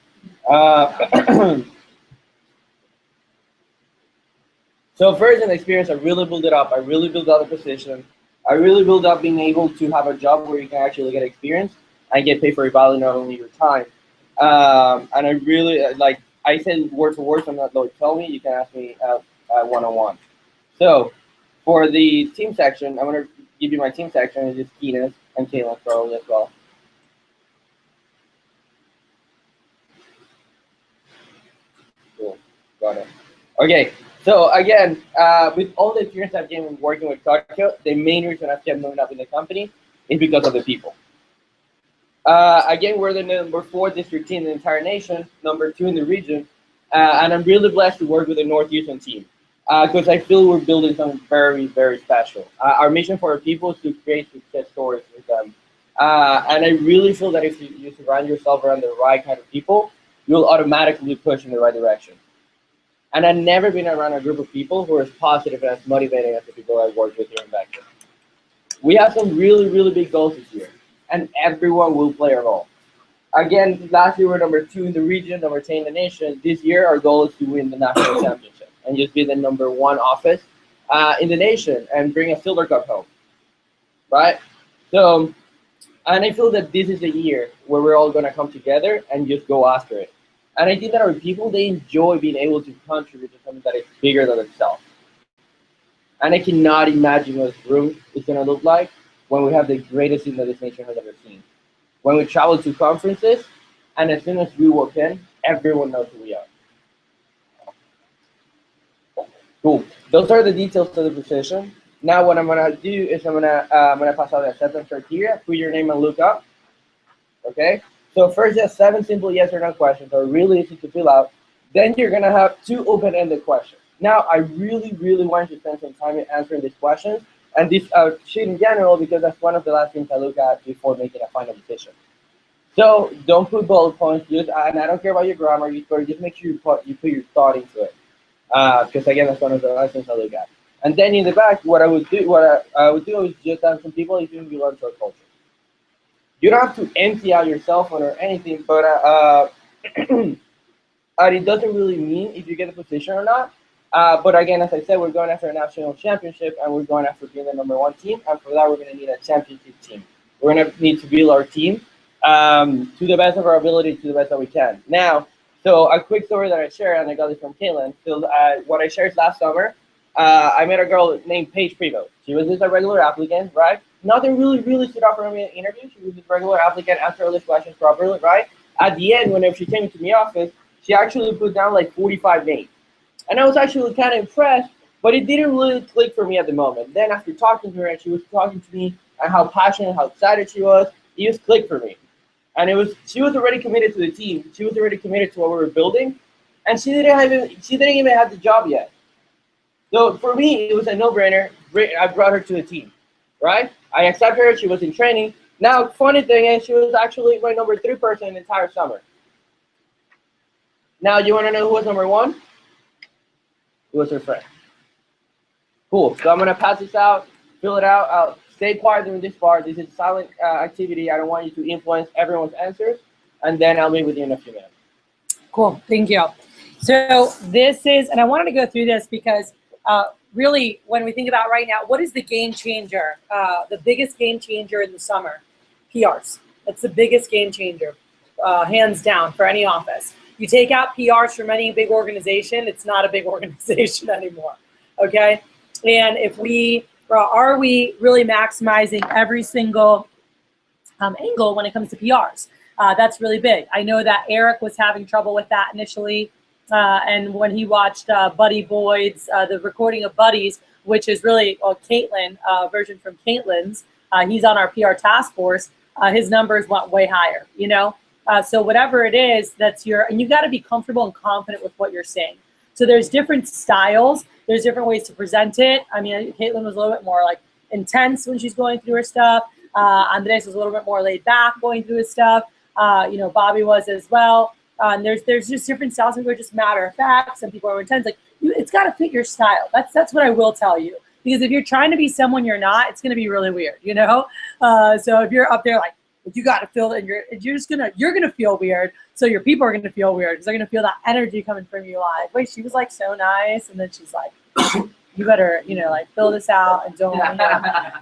So first in the experience, I really build it up. I really build out the position. I really build up being able to have a job where you can actually get experience and get paid for your value, not only your time. And I really, like I said word for word, so I'm not going to tell me. You can ask me one-on-one. So for the team section, I'm going to give you my team section. It's just Keenan and Caitlin probably as well. Cool, got it. Okay, so again, with all the experience I've gained working with Tokyo, the main reason I've kept moving up in the company is because of the people. Again, we're the number 4 district team in the entire nation, number 2 in the region, and I'm really blessed to work with the North Houston team because I feel we're building something very, very special. Our mission for our people is to create success stories with them, and I really feel that if you surround yourself around the right kind of people, you'll automatically push in the right direction. And I've never been around a group of people who are as positive and as motivating as the people I work with here in Vector. We have some really, really big goals this year, and everyone will play a role. Again, last year we were number 2 in the region, number 10 in the nation. This year our goal is to win the national championship and just be the number 1 office in the nation and bring a Silver Cup home, right? So, and I feel that this is a year where we're all gonna come together and just go after it. And I think that our people, they enjoy being able to contribute to something that is bigger than itself. And I cannot imagine what this room is going to look like when we have the greatest team that this nation has ever seen. When we travel to conferences, and as soon as we walk in, everyone knows who we are. Cool. Those are the details to the position. Now what I'm going to do is I'm gonna pass out the acceptance criteria, put your name and look up. Okay? So first, just 7 simple yes or no questions are really easy to fill out. Then you're gonna have 2 open-ended questions. Now, I really, really want you to spend some time answering these questions and this sheet in general because that's one of the last things I look at before making a final decision. So don't put bullet points, and I don't care about your grammar, just make sure you put your thought into it. Because again, that's one of the last things I look at. And then in the back, what I would do is just have some people if you belong to our culture. You don't have to empty out your cell phone or anything, but it doesn't really mean if you get the position or not. But again, as I said, we're going after a national championship, and we're going after being the number 1 team. And for that, we're going to need a championship team. We're going to need to build our team to the best of our ability, to the best that we can. Now, so a quick story that I share, and I got this from Caitlin. So what I shared last summer, I met a girl named Paige Prevost. She was just a regular applicant, right? Nothing really stood out for me in the interview. She was a regular applicant, answered all these questions properly, right? At the end, whenever she came into my office, she actually put down like 45 names. And I was actually kind of impressed, but it didn't really click for me at the moment. Then after talking to her, and she was talking to me and how passionate, how excited she was, it just clicked for me. And she was already committed to the team. She was already committed to what we were building, and she didn't even have the job yet. So for me, it was a no-brainer. I brought her to the team, right? I accepted her. She was in training. Now, funny thing is, she was actually my number 3 person in the entire summer. Now, you want to know who was number 1? It was her friend. Cool. So I'm going to pass this out, fill it out. Stay quiet during this part. This is a silent activity. I don't want you to influence everyone's answers. And then I'll meet with you in a few minutes. Cool. Thank you. So this is, and I wanted to go through this because really, when we think about right now, what is the game changer? The biggest game changer in the summer? PRs. That's the biggest game changer, hands down, for any office. You take out PRs from any big organization, it's not a big organization anymore, okay? And if are we really maximizing every single angle when it comes to PRs? That's really big. I know that Eric was having trouble with that initially, and when he watched Buddy Boyd's, the recording of Buddy's, which is really Caitlin, version from Caitlin's, he's on our PR task force, his numbers went way higher, you know? So whatever it is, and you got to be comfortable and confident with what you're saying. So there's different styles. There's different ways to present it. I mean, Caitlin was a little bit more like intense when she's going through her stuff. Andres was a little bit more laid back going through his stuff. Bobby was as well. And there's just different styles. People are just matter of fact. Some people are intense. Like it's got to fit your style. That's what I will tell you. Because if you're trying to be someone you're not, it's going to be really weird, you know? So if you're up there like, you got to feel it, and you're gonna feel weird. So your people are gonna feel weird because they're gonna feel that energy coming from you. Like, wait, she was like so nice, and then she's like, you better, like fill this out and don't.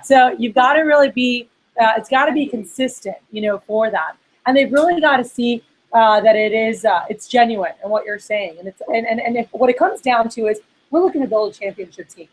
So you've got to really be. It's got to be consistent, for that. And they've really got to see that it's genuine in what you're saying, and if what it comes down to is we're looking to build a championship team,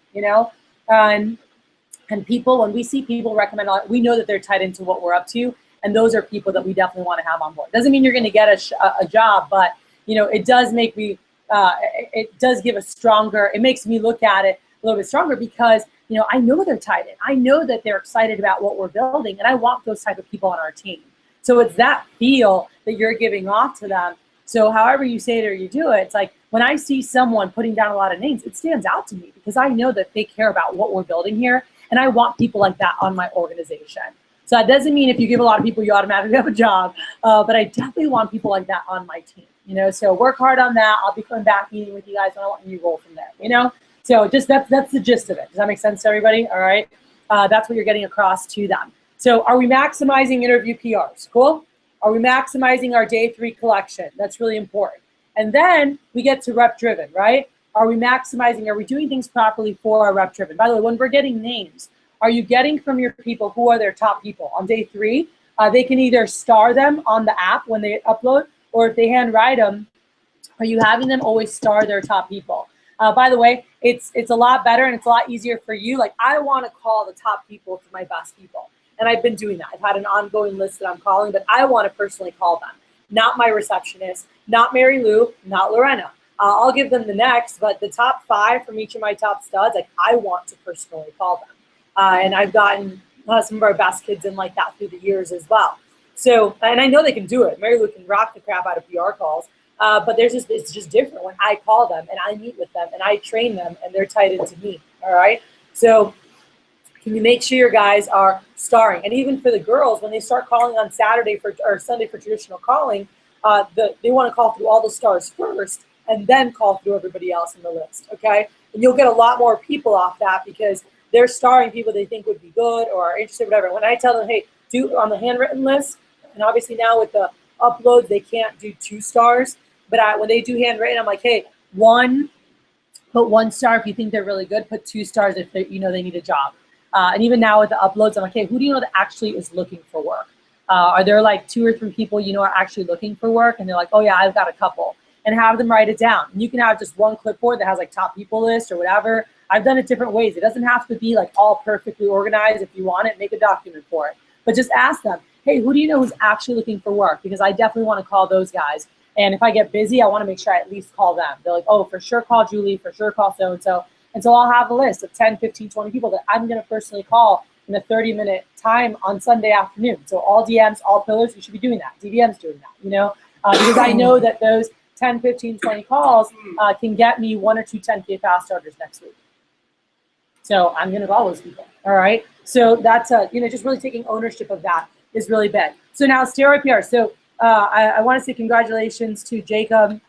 and people, when we see people recommend, we know that they're tied into what we're up to. And those are people that we definitely want to have on board. Doesn't mean you're going to get a job, but it does make me, it does give a stronger, it makes me look at it a little bit stronger because I know they're tied in. I know that they're excited about what we're building, and I want those type of people on our team. So it's that feel that you're giving off to them. So however you say it or you do it, it's like when I see someone putting down a lot of names, it stands out to me because I know that they care about what we're building here, and I want people like that on my organization. So that doesn't mean if you give a lot of people, you automatically have a job, but I definitely want people like that on my team. So work hard on that. I'll be coming back meeting with you guys, and I'll let you roll from there. So just that's the gist of it. Does that make sense to everybody? All right. That's what you're getting across to them. So are we maximizing interview PRs? Cool. Are we maximizing our day 3 collection? That's really important. And then we get to rep driven, right? Are we maximizing? Are we doing things properly for our rep driven? By the way, when we're getting names, are you getting from your people who are their top people? On day 3, they can either star them on the app when they upload, or if they handwrite them, are you having them always star their top people? By the way, it's a lot better and it's a lot easier for you. Like, I want to call the top people to my best people. And I've been doing that. I've had an ongoing list that I'm calling, but I want to personally call them. Not my receptionist, not Mary Lou, not Lorena. I'll give them the next, but the top 5 from each of my top studs, like, I want to personally call them. And I've gotten some of our best kids in like that through the years as well. So, and I know they can do it. Mary Lou can rock the crap out of PR calls. But it's just different when I call them and I meet with them and I train them and they're tied into me. All right. So can you make sure your guys are starring? And even for the girls, when they start calling on Saturday or Sunday for traditional calling, they want to call through all the stars first and then call through everybody else in the list. Okay. And you'll get a lot more people off that because they're starring people they think would be good or are interested, whatever. When I tell them, hey, do on the handwritten list, and obviously now with the uploads, they can't do 2 stars. But when they do handwritten, I'm like, hey, put 1 star if you think they're really good. Put 2 stars if they need a job. And even now with the uploads, I'm like, hey, who do you know that actually is looking for work? Are there like 2 or 3 people are actually looking for work? And they're like, oh yeah, I've got a couple. And have them write it down. And you can have just one clipboard that has like top people list or whatever. I've done it different ways. It doesn't have to be like all perfectly organized. If you want it, make a document for it. But just ask them, hey, who do you know who's actually looking for work? Because I definitely want to call those guys. And if I get busy, I want to make sure I at least call them. They're like, oh, for sure call Julie, for sure call so-and-so. And so I'll have a list of 10, 15, 20 people that I'm going to personally call in a 30-minute time on Sunday afternoon. So all DMs, all pillars, you should be doing that. DVM's doing that, because I know that those 10, 15, 20 calls can get me 1 or 2 10K fast starters next week. So I'm going to call those people. All right. So that's, just really taking ownership of that is really big. So now steroid PR. So I want to say congratulations to Jacob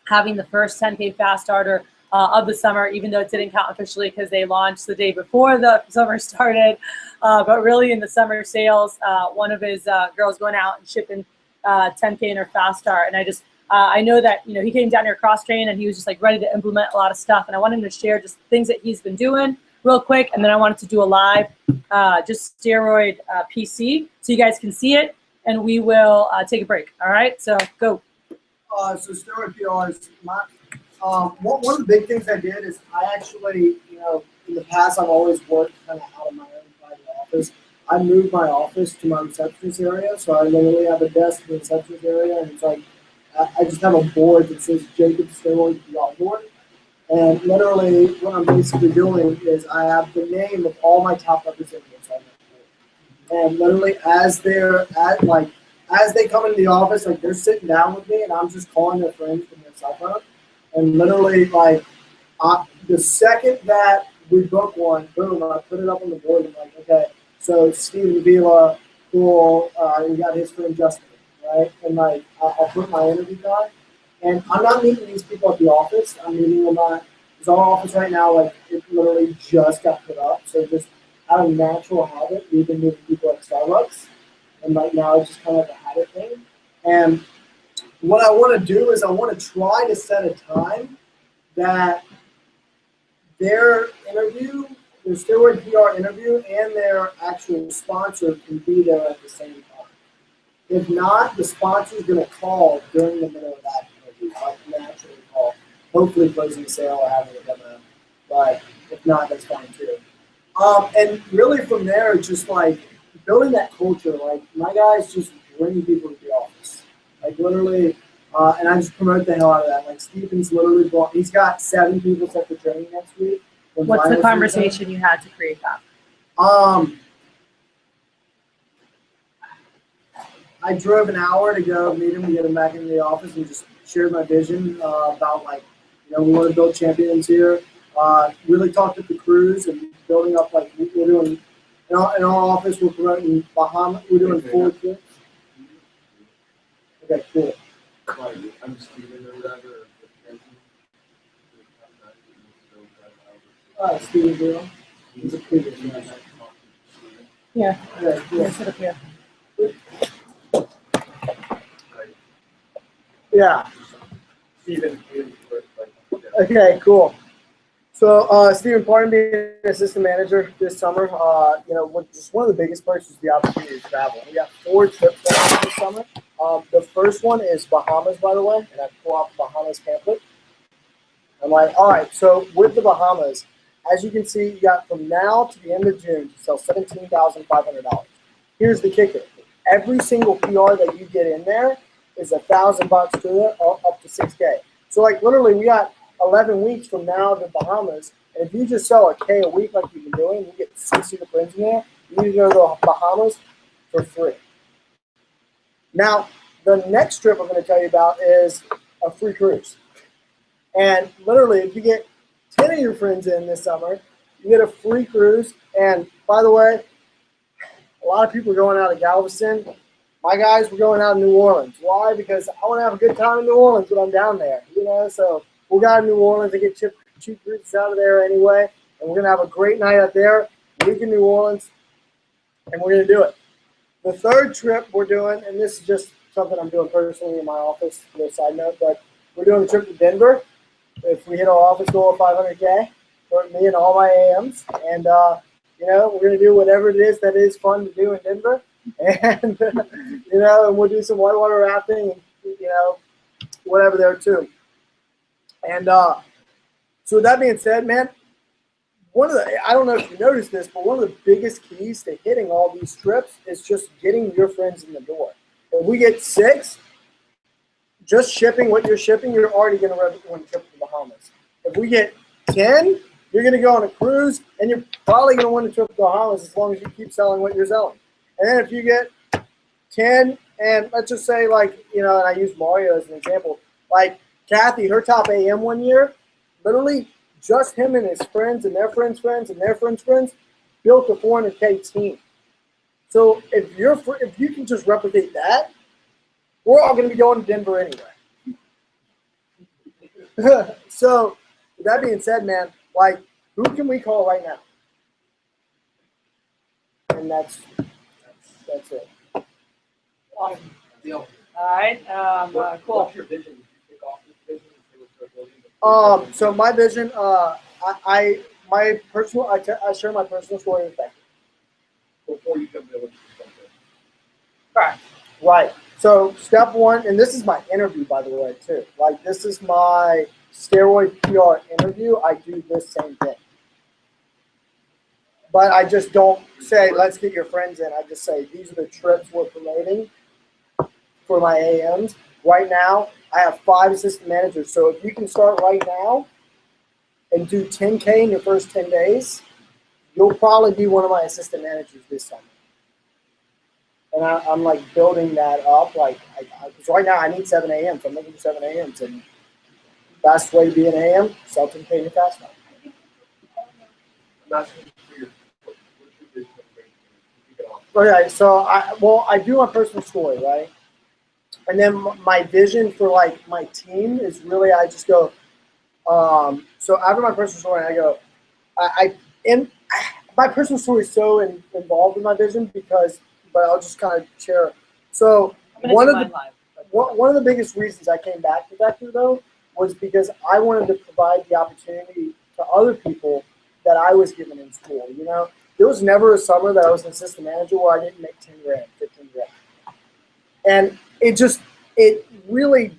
having the first 10K fast starter of the summer, even though it didn't count officially because they launched the day before the summer started. But really in the summer sales, one of his girls going out and shipping 10K in her fast start. And I know that, he came down here cross train and he was just like ready to implement a lot of stuff. And I wanted him to share just things that he's been doing real quick. And then I wanted to do a live, just steroid PC so you guys can see it. And we will take a break. All right, so go. So steroid PRs, one of the big things I did is I actually, in the past I've always worked kind of out of my own private office. I moved my office to my receptionist area, so I literally have a desk in the receptionist area, and it's like I just have a board that says Jacob Steroid PR board. And literally what I'm basically doing is I have the name of all my top representatives on that board. And literally as they come into the office, like they're sitting down with me and I'm just calling their friends from their cell phone. And literally the second that we book one, boom, I put it up on the board and I'm like, okay, so Steve Vila, cool, we got his friend Justin, right? And I'll put my interview time. And I'm not meeting these people at the office. I'm meeting them at our office right now. It literally just got put up. So just out of natural habit, we've been meeting people at Starbucks. And right now it's just kind of like a habit thing. And what I want to do is I want to try to set a time that their interview, their steroid PR interview, and their actual sponsor can be there at the same time. If not, the sponsor is going to call during the middle of that interview. I'll naturally call, hopefully closing the sale or having a demo. But if not, that's fine too. And really from there, it's just like building that culture. Like my guys just bring people to the office. Like literally, and I just promote the hell out of that. Like Stephen's literally he's got 7 people set for training next week. when What's mine the was conversation you had to create that? redone. I drove an hour to go meet him and get him back into the office and just shared my vision about like, we want to build champions here. Really talked with the crews and building up like we're doing in our office. We're promoting Bahamas. We're doing 4 trips. Okay, cool. I'm Steven or whatever. Steven Bill. He's a previous guy. Yeah. Okay, cool. Yeah, sit up here. Yeah. Steven. Okay, cool. So, Stephen, part of being an assistant manager this summer, just one of the biggest perks is the opportunity to travel. We got 4 trips this summer. The first one is Bahamas, by the way, and I pull out the Bahamas pamphlet. I'm like, all right, so with the Bahamas, as you can see, you got from now to the end of June to sell $17,500. Here's the kicker. Every single PR that you get in there is $1,000 to it, up to $6K. So, like, literally, we got 11 weeks from now to Bahamas, and if you just sell $1K a week like you've been doing, you get 60 of the friends in there, you can go to the Bahamas for free. Now, the next trip I'm going to tell you about is a free cruise. And literally, if you get 10 of your friends in this summer, you get a free cruise. And by the way, a lot of people are going out of Galveston. My guys were going out of New Orleans. Why? Because I want to have a good time in New Orleans when I'm down there. So we'll go to New Orleans and get cheap cruises out of there anyway. And we're going to have a great night out there, week in New Orleans, and we're going to do it. The third trip we're doing, and this is just something I'm doing personally in my office, no side note, but we're doing a trip to Denver. If we hit our office goal of 500K for me and all my AMs, and we're going to do whatever it is that is fun to do in Denver, and and we'll do some whitewater rafting, and whatever there too. And so with that being said, man, I don't know if you noticed this, but one of the biggest keys to hitting all these trips is just getting your friends in the door. If we get 6, just shipping what you're shipping, you're already going to win a trip to the Bahamas. If we get 10, you're going to go on a cruise, and you're probably going to win a trip to the Bahamas as long as you keep selling what you're selling. And then if you get 10, and let's just say, like, and I use Mario as an example, like Kathy, her top AM one year, literally just him and his friends and their friends' friends and their friends' friends built a 400K team. So if you can just replicate that, we're all going to be going to Denver anyway. So with that being said, man, like, who can we call right now? And that's it. Awesome. Deal. All right. Cool. What's your vision? Kick off this vision and start building the- So my vision, I share my personal story with Becky. Before you come to what you Correct. Right. So step 1, and this is my interview, by the way, too. Like, this is my steroid PR interview. I do this same thing. But I just don't say, let's get your friends in. I just say, these are the trips we're promoting for my AMs. Right now, I have 5 assistant managers. So if you can start right now and do 10K in your first 10 days, you'll probably be one of my assistant managers this summer. And I'm like building that up, because right now I need 7 AMs. I'm looking for 7 AMs, and best way to be an AM, sell 10K in your fast time. I'm asking for what's your vision of the kick it off? Okay, so I do my personal story, right? And then my vision for like my team is really, I just go, so after my personal story, I go, my personal story is so involved in my vision but I'll just kind of share. So one of the biggest reasons I came back to Vector, though, was because I wanted to provide the opportunity to other people that I was given in school. There was never a summer that I was an assistant manager where I didn't make 10 grand, 15 grand. And it really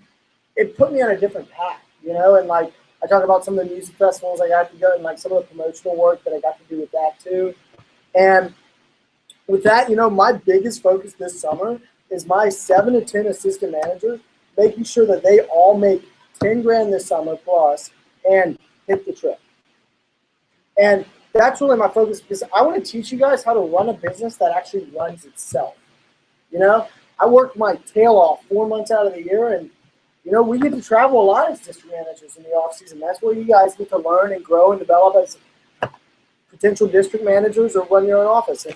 put me on a different path, and like, I talk about some of the music festivals I got to go, and like some of the promotional work that I got to do with that too. And with that, my biggest focus this summer is my 7 to 10 assistant managers, making sure that they all make 10 grand this summer plus and hit the trip. And that's really my focus because I want to teach you guys how to run a business that actually runs itself. You know, I work my tail off 4 months out of the year, and you know, we get to travel a lot as district managers in the off season. That's where you guys get to learn and grow and develop as potential district managers or run your own office. And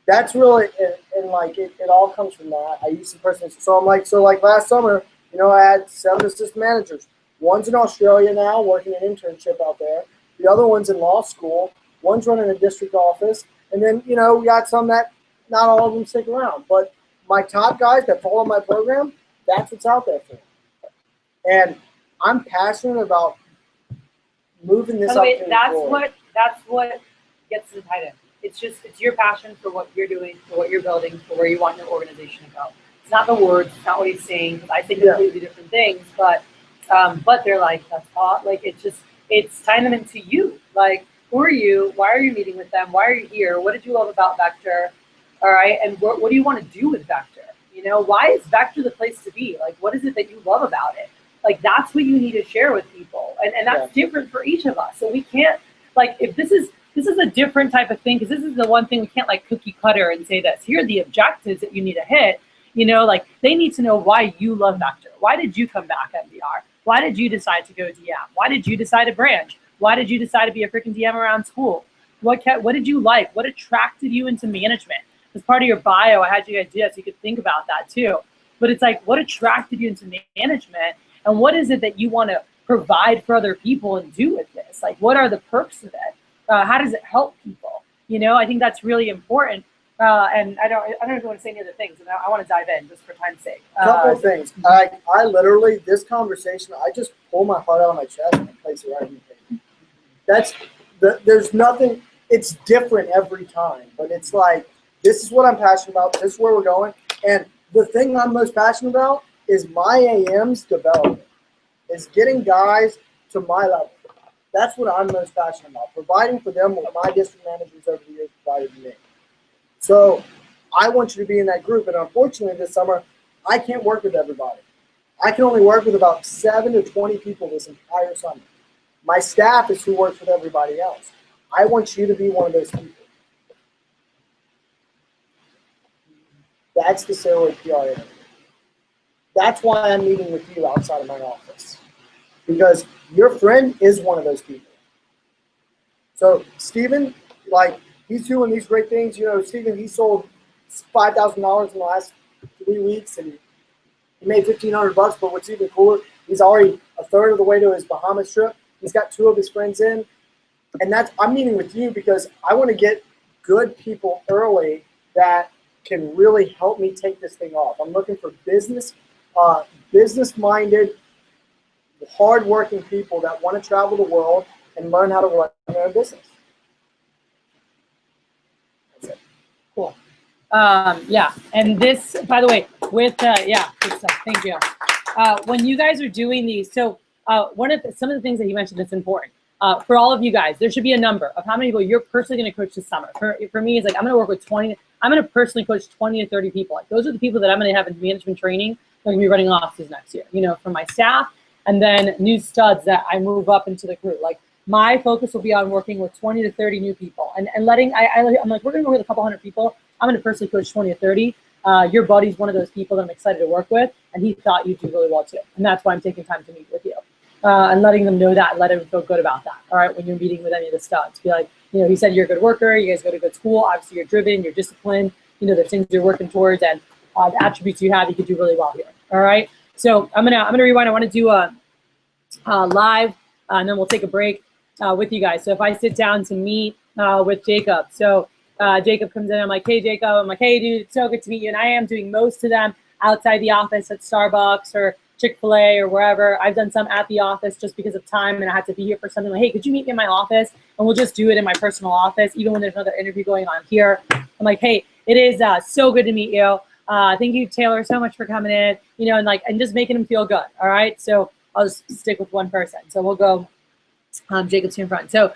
that's really, and like it all comes from that. I use some personal. So I'm like, so like last summer, you know, I had 7 assistant managers. One's in Australia now, working an internship out there. The other one's in law school. One's running a district office. And then, you know, we got some that not all of them stick around. But my top guys that follow my program, that's what's out there for them. And I'm passionate about moving this By the way, opportunity forward. that's what gets the tight end. It's your passion for what you're doing, for what you're building, for where you want your organization to go. It's not the words, it's not what he's saying, because I say completely different things, but they're like, that's hot. Like, it's tying them into you. Like, who are you? Why are you meeting with them? Why are you here? What did you love about Vector? All right, and what do you want to do with Vector? You know, why is Vector the place to be? Like, what is it that you love about it? Like, that's what you need to share with people, and that's different for each of us. So we can't, like, if this is a different type of thing, because this is the one thing we can't like cookie cutter and say this. Here are the objectives that you need to hit. You know, like, they need to know why you love Vector. Why did you come back at VR? Why did you decide to go DM? Why did you decide to branch? Why did you decide to be a freaking DM around school? What did you like? What attracted you into management? As part of your bio, I had you guys do that so you could think about that too. But it's like, what attracted you into management? And what is it that you want to provide for other people and do with this? Like, what are the perks of it? How does it help people? You know, I think that's really important. And I don't know if you want to say any other things. And I want to dive in just for time's sake. Couple of things. I literally, this conversation, I just pull my heart out of my chest and place it right in the paper. There's nothing, it's different every time. But it's like, this is what I'm passionate about. This is where we're going. And the thing I'm most passionate about is my AM's development, is getting guys to my level. That's what I'm most passionate about, providing for them what my district managers over the years provided to me. So I want you to be in that group, and unfortunately this summer, I can't work with everybody. I can only work with about 7 to 20 people this entire summer. My staff is who works with everybody else. I want you to be one of those people. That's the steroid PR interview. That's why I'm meeting with you outside of my office, because your friend is one of those people. So Steven, like, he's doing these great things. You know, Steven, he sold $5,000 in the last 3 weeks, and he made $1,500 bucks. But what's even cooler, he's already a third of the way to his Bahamas trip. He's got 2 of his friends in, and I'm meeting with you because I want to get good people early that can really help me take this thing off. I'm looking for business-minded, hard-working people that want to travel the world and learn how to run their own business. That's it. Cool. Yeah, and this, by the way, with good stuff. Thank you. When you guys are doing these, so some of the things that you mentioned that's important for all of you guys, there should be a number of how many people you're personally going to coach this summer. For me, it's like I'm going to work with 20. I'm going to personally coach 20 to 30 people. Like, those are the people that I'm going to have in management training. They're going to be running offices next year. You know, from my staff, and then new studs that I move up into the group. Like, my focus will be on working with 20 to 30 new people, and letting. I'm like, we're going to work with a couple hundred people. I'm going to personally coach 20 to 30. Your buddy's one of those people that I'm excited to work with, and he thought you'd do really well too. And that's why I'm taking time to meet with you. And letting them know that, and let them feel good about that. All right, when you're meeting with any of the studs, be like, you know, he said you're a good worker. You guys go to good school. Obviously, you're driven. You're disciplined. You know, there's things you're working towards, and the attributes you have, you could do really well here. All right. So I'm gonna rewind. I want to do a live, and then we'll take a break with you guys. So if I sit down to meet with Jacob, so Jacob comes in. I'm like, hey, Jacob. I'm like, hey, dude, it's so good to meet you. And I am doing most of them outside the office at Starbucks or Chick-fil-A or wherever. I've done some at the office just because of time, and I had to be here for something. Like, hey, could you meet me in my office? And we'll just do it in my personal office, even when there's another interview going on here. I'm like, hey, it is so good to meet you. Thank you, Taylor, so much for coming in. You know, and just making them feel good. All right. So I'll just stick with one person. So we'll go. Jacob's here in front. So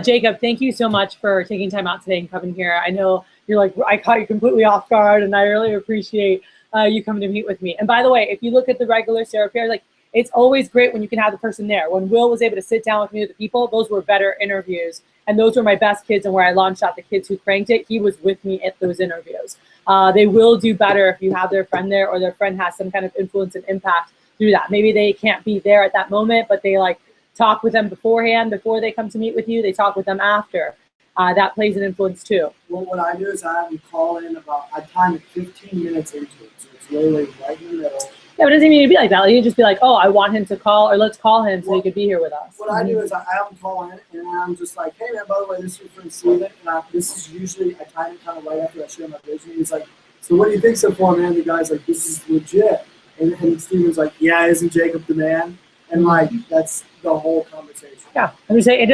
Jacob, thank you so much for taking time out today and coming here. I know you're like, I caught you completely off guard, and I really appreciate you coming to meet with me. And by the way, if you look at the regular Sarah Pierre, like, it's always great when you can have the person there. When Will was able to sit down with me with the people, those were better interviews. And those were my best kids, and where I launched out the kids who cranked it, he was with me at those interviews. They will do better if you have their friend there, or their friend has some kind of influence and impact through that. Maybe they can't be there at that moment, but they like talk with them beforehand, before they come to meet with you. They talk with them after. That plays an influence too. Well, what I do is I have them call in I time it 15 minutes into it. So it's literally right in the middle. Yeah, but it doesn't mean to be like that. You just be like, oh, I want him to call, or let's call him so he could be here with us. What I do is I have them call in, and I'm just like, hey, man, by the way, this is your friend Steven. And this is usually, I time it kind of right after I share my vision. He's like, so what do you think so far, man? The guy's like, this is legit. And Steven's like, yeah, isn't Jacob the man? And like, that's the whole conversation. Yeah, I'm just saying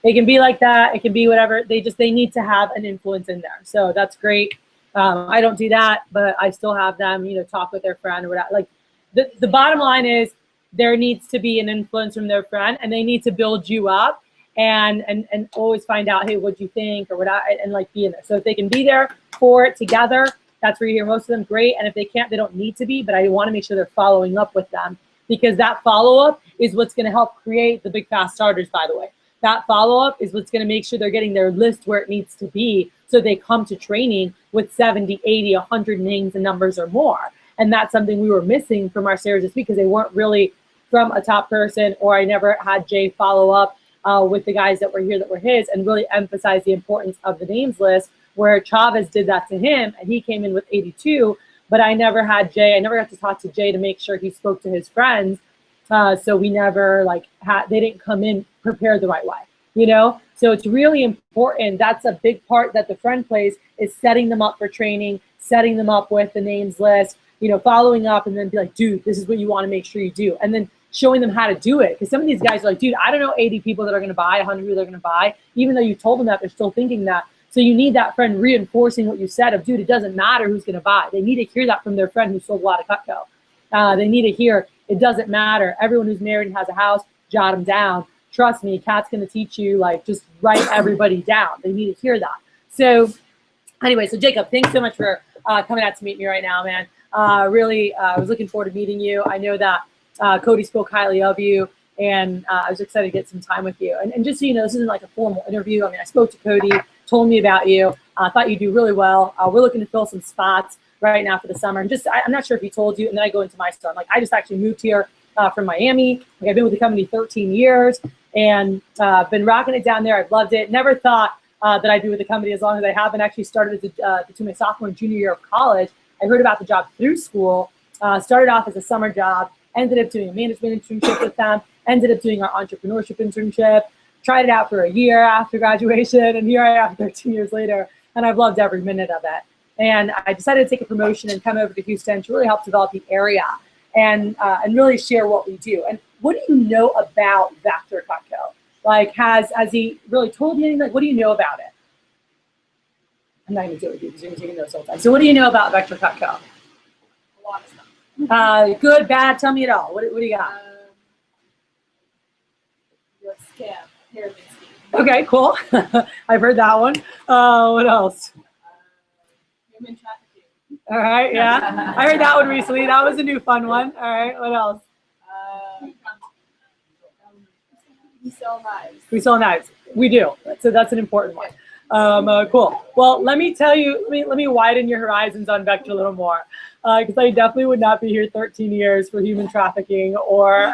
it can be like that. It can be whatever. They need to have an influence in there. So that's great. I don't do that, but I still have them, talk with their friend or whatever. Like the bottom line is there needs to be an influence from their friend, and they need to build you up and always find out, hey, what'd you think or whatever, and like be in there. So if they can be there for it together, that's where you hear most of them, great. And if they can't, they don't need to be, but I want to make sure they're following up with them, because that follow-up is what's going to help create the big fast starters, by the way. That follow-up is what's going to make sure they're getting their list where it needs to be, so they come to training with 70, 80, 100 names and numbers or more. And that's something we were missing from our series this week, because they weren't really from a top person, or I never had Jay follow up with the guys that were here that were his and really emphasize the importance of the names list, where Chavez did that to him and he came in with 82, but I never had Jay. I never got to talk to Jay to make sure he spoke to his friends. So we never they didn't come in prepared the right way, So it's really important. That's a big part that the friend plays, is setting them up for training, setting them up with the names list, following up, and then be like, dude, this is what you want to make sure you do. And then showing them how to do it. Because some of these guys are like, dude, I don't know 80 people that are going to buy, 100 people that are going to buy. Even though you told them that, they're still thinking that. So you need that friend reinforcing what you said of, dude, it doesn't matter who's going to buy. They need to hear that from their friend who sold a lot of Cutco. They need to hear, it doesn't matter. Everyone who's married and has a house, jot them down. Trust me, Kat's going to teach you, just write everybody down. They need to hear that. So anyway, so Jacob, thanks so much for coming out to meet me right now, man. Really, I was looking forward to meeting you. I know that Cody spoke highly of you, and I was excited to get some time with you. And just so you know, this isn't like a formal interview. I mean, I spoke to Cody, told me about you. I thought you do really well. We're looking to fill some spots right now for the summer. And I'm not sure if he told you, and then I go into my story. I just actually moved here from Miami. I've been with the company 13 years and been rocking it down there. I've loved it. Never thought that I'd be with the company as long as I have. And actually started between my sophomore and junior year of college. I heard about the job through school, started off as a summer job, ended up doing a management internship with them, ended up doing our entrepreneurship internship, tried it out for a year after graduation, and here I am 13 years later, and I've loved every minute of it. And I decided to take a promotion and come over to Houston to really help develop the area and really share what we do. And what do you know about Vector Cutco? Has he really told you anything? What do you know about it? I'm not going to do it with you because you're taking notes all the time. So what do you know about Vector Cutco? A lot of stuff. Good, bad, tell me it all. What do you got? Your scam, pyramid scheme. Okay, cool. I've heard that one. What else? Human trafficking. All right, yeah. I heard that one recently. That was a new fun one. All right, what else? We sell knives. We sell knives. We do. So that's an important one. Cool. Well, let me tell you, let me widen your horizons on Vector a little more. Because I definitely would not be here 13 years for human trafficking or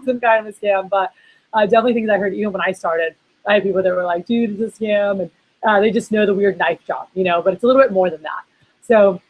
some kind of a scam. But definitely things I heard even when I started. I had people that were like, dude, it's a scam. And they just know the weird knife job, but it's a little bit more than that. So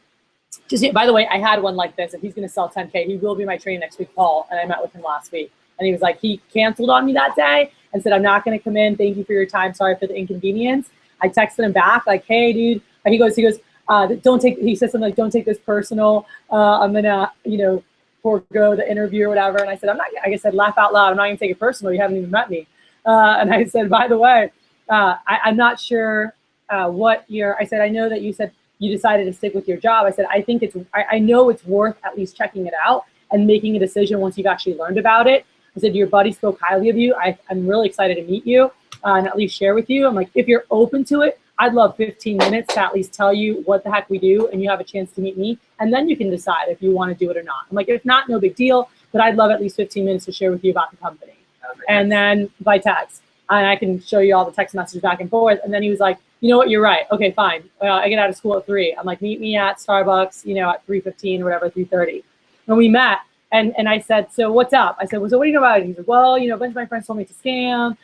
just, by the way, I had one like this, and he's going to sell 10K. He will be my trainer next week, Paul, and I met with him last week. And he was like, he canceled on me that day and said, I'm not going to come in. Thank you for your time. Sorry for the inconvenience. I texted him back like, hey, dude. He goes, he said something like, don't take this personal. I'm going to, forego the interview or whatever. And I said, I said, laugh out loud. I'm not going to take it personal. You haven't even met me. And I said, by the way, I'm not sure I said, I know that you said you decided to stick with your job. I said, I know it's worth at least checking it out and making a decision once you've actually learned about it. I said, your buddy spoke highly of you. I'm really excited to meet you and at least share with you. I'm like, if you're open to it, I'd love 15 minutes to at least tell you what the heck we do and you have a chance to meet me. And then you can decide if you want to do it or not. I'm like, if not, no big deal. but I'd love at least 15 minutes to share with you about the company. And then by text, and I can show you all the text messages back and forth. And then he was like, you know what, you're right. Okay, fine. I get out of school at 3. I'm like, meet me at Starbucks, at 3:15 or whatever, 3:30. And we met, and I said, so what's up? I said, well, so what do you know about it? He said, well, a bunch of my friends told me to scam,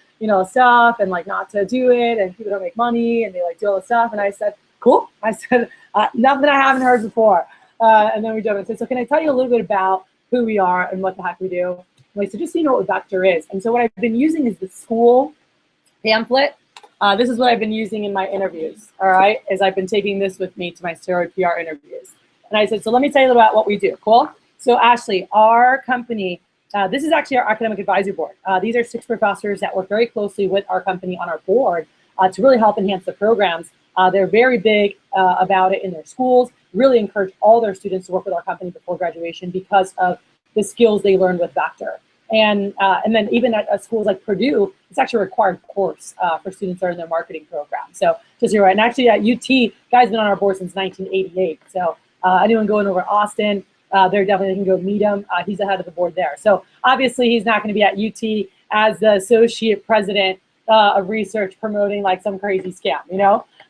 stuff, and like not to do it, and people don't make money, and they like do all this stuff. And I said, cool. I said, nothing I haven't heard before. And then we jumped in and said, so can I tell you a little bit about who we are and what the heck we do? I'm like, so just so you know what Vector is. And so what I've been using is the school pamphlet. This is what I've been using in my interviews, all right, is I've been taking this with me to my steroid PR interviews. And I said, so let me tell you about what we do, cool? So Ashley, our company, this is actually our academic advisory board. These are 6 professors that work very closely with our company on our board to really help enhance the programs. They're very big about it in their schools, really encourage all their students to work with our company before graduation because of the skills they learned with Vector. And then even at schools like Purdue, it's actually a required course for students that are in their marketing program. So just you're right. And actually at UT, Guy's been on our board since 1988. So anyone going over to Austin, they're definitely, they can go meet him. He's the head of the board there. So obviously he's not going to be at UT as the associate president of research promoting like some crazy scam,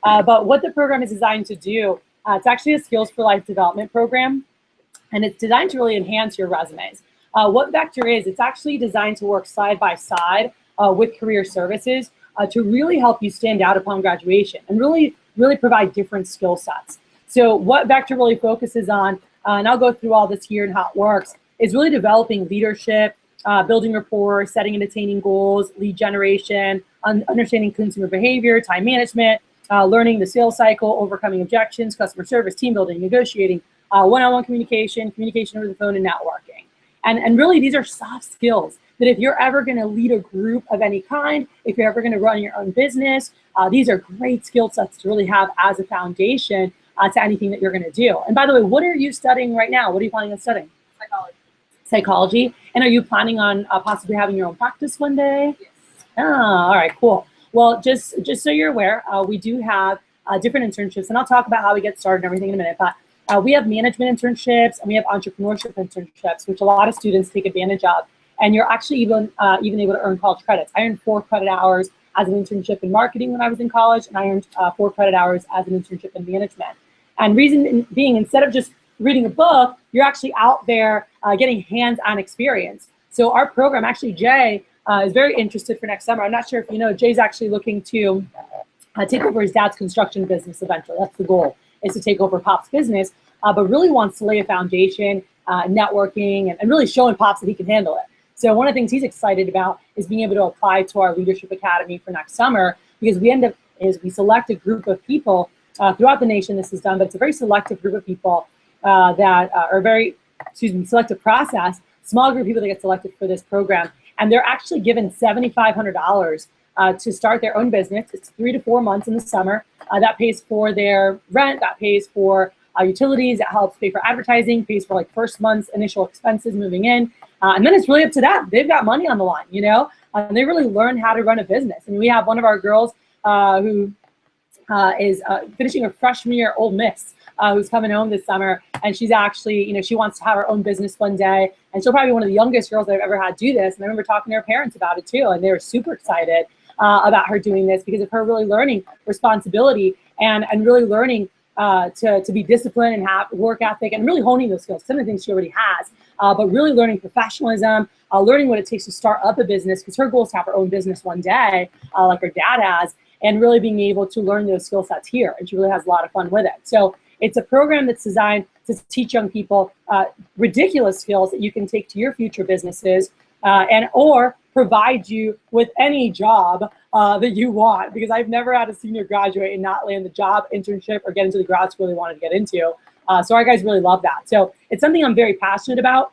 But what the program is designed to do, it's actually a Skills for Life development program, and it's designed to really enhance your resumes. What Vector is, it's actually designed to work side by side with career services to really help you stand out upon graduation and really provide different skill sets. So what Vector really focuses on, and I'll go through all this here and how it works, is really developing leadership, building rapport, setting and attaining goals, lead generation, understanding consumer behavior, time management, learning the sales cycle, overcoming objections, customer service, team building, negotiating, one-on-one communication, communication over the phone, and networking. And really, these are soft skills that if you're ever going to lead a group of any kind, if you're ever going to run your own business, these are great skill sets to really have as a foundation to anything that you're going to do. And by the way, what are you studying right now? What are you planning on studying? Psychology. Psychology. And are you planning on possibly having your own practice one day? Yes. All right, cool. Well, just so you're aware, we do have different internships, and I'll talk about how we get started and everything in a minute. But we have management internships and we have entrepreneurship internships, which a lot of students take advantage of. And you're actually even able to earn college credits. I earned 4 credit hours as an internship in marketing when I was in college, and I earned 4 credit hours as an internship in management. And reason being, instead of just reading a book, you're actually out there getting hands-on experience. So our program, actually, Jay is very interested for next summer. I'm not sure if you know, Jay's actually looking to take over his dad's construction business eventually. That's the goal, is to take over Pop's business, but really wants to lay a foundation, networking, and really showing Pops that he can handle it. So one of the things he's excited about is being able to apply to our Leadership Academy for next summer, because we select a group of people throughout the nation. This is done, but it's a very selective group of people that are very, selective process, small group of people that get selected for this program. And they're actually given $7,500 to start their own business. It's 3 to 4 months in the summer. That pays for their rent, that pays for utilities, that helps pay for advertising, pays for like first month's initial expenses moving in. And then it's really up to them. They've got money on the line, and they really learn how to run a business. And we have one of our girls who is finishing her freshman year at Ole Miss, who's coming home this summer, and she's actually, she wants to have her own business one day, and she'll probably be one of the youngest girls I've ever had do this. And I remember talking to her parents about it too, and they were super excited about her doing this because of her really learning responsibility and really learning to be disciplined and have work ethic and really honing those skills. Some of the things she already has, but really learning professionalism, learning what it takes to start up a business, because her goal is to have her own business one day, like her dad has, and really being able to learn those skill sets here. And she really has a lot of fun with it. So it's a program that's designed to teach young people ridiculous skills that you can take to your future businesses or provide you with any job that you want, because I've never had a senior graduate and not land the job, internship, or get into the grad school they wanted to get into. So our guys really love that. So it's something I'm very passionate about.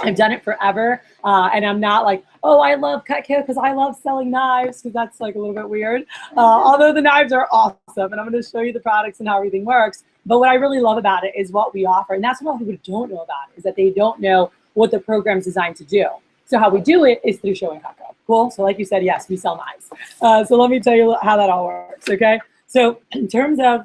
I've done it forever, and I'm not like, oh, I love Cutco because I love selling knives, because that's like a little bit weird. Although the knives are awesome, and I'm going to show you the products and how everything works. But what I really love about it is what we offer, and that's what a lot of people don't know about it, is that they don't know what the program's designed to do. So how we do it is through showing Cutco. Cool. So like you said, yes, we sell knives. So let me tell you how that all works. Okay. So in terms of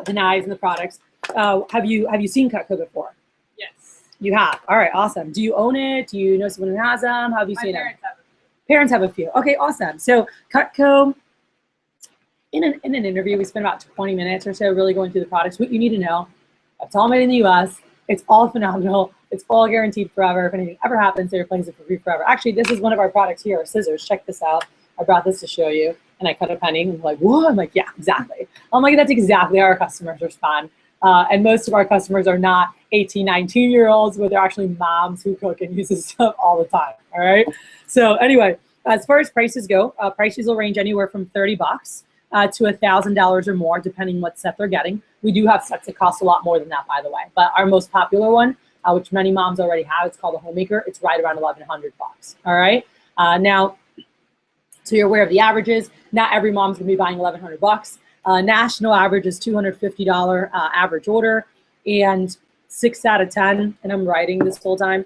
the knives and the products, have you seen Cutco before? Yes. You have. All right, awesome. Do you own it? Do you know someone who has them? How have you My seen them? parents have it. Parents have a few. Okay, awesome. So Cutco, in an interview, we spent about 20 minutes or so really going through the products. What you need to know, it's all made in the US. It's all phenomenal. It's all guaranteed forever. If anything ever happens, they replace it for free forever. Actually, this is one of our products here, our scissors. Check this out. I brought this to show you. And I cut a penny and I'm like, what? I'm like, yeah, exactly. I'm like, that's exactly how our customers respond. And most of our customers are not 18, 19-year-olds, but they're actually moms who cook and use this stuff all the time, all right? So anyway, as far as prices go, prices will range anywhere from $30 to $1,000 or more, depending what set they're getting. We do have sets that cost a lot more than that, by the way. But our most popular one, which many moms already have, it's called a Homemaker. It's right around $1,100, all right? Now, so you're aware of the averages. Not every mom's gonna be buying $1,100. National average is $250 average order, and 6 out of 10, and I'm writing this full time,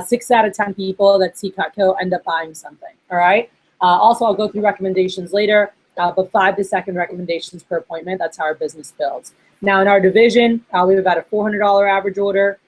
6 out of 10 people that see Cutco end up buying something, all right? Also, I'll go through recommendations later, but 5 to 2 recommendations per appointment. That's how our business builds. Now in our division, we have about a $400 average order,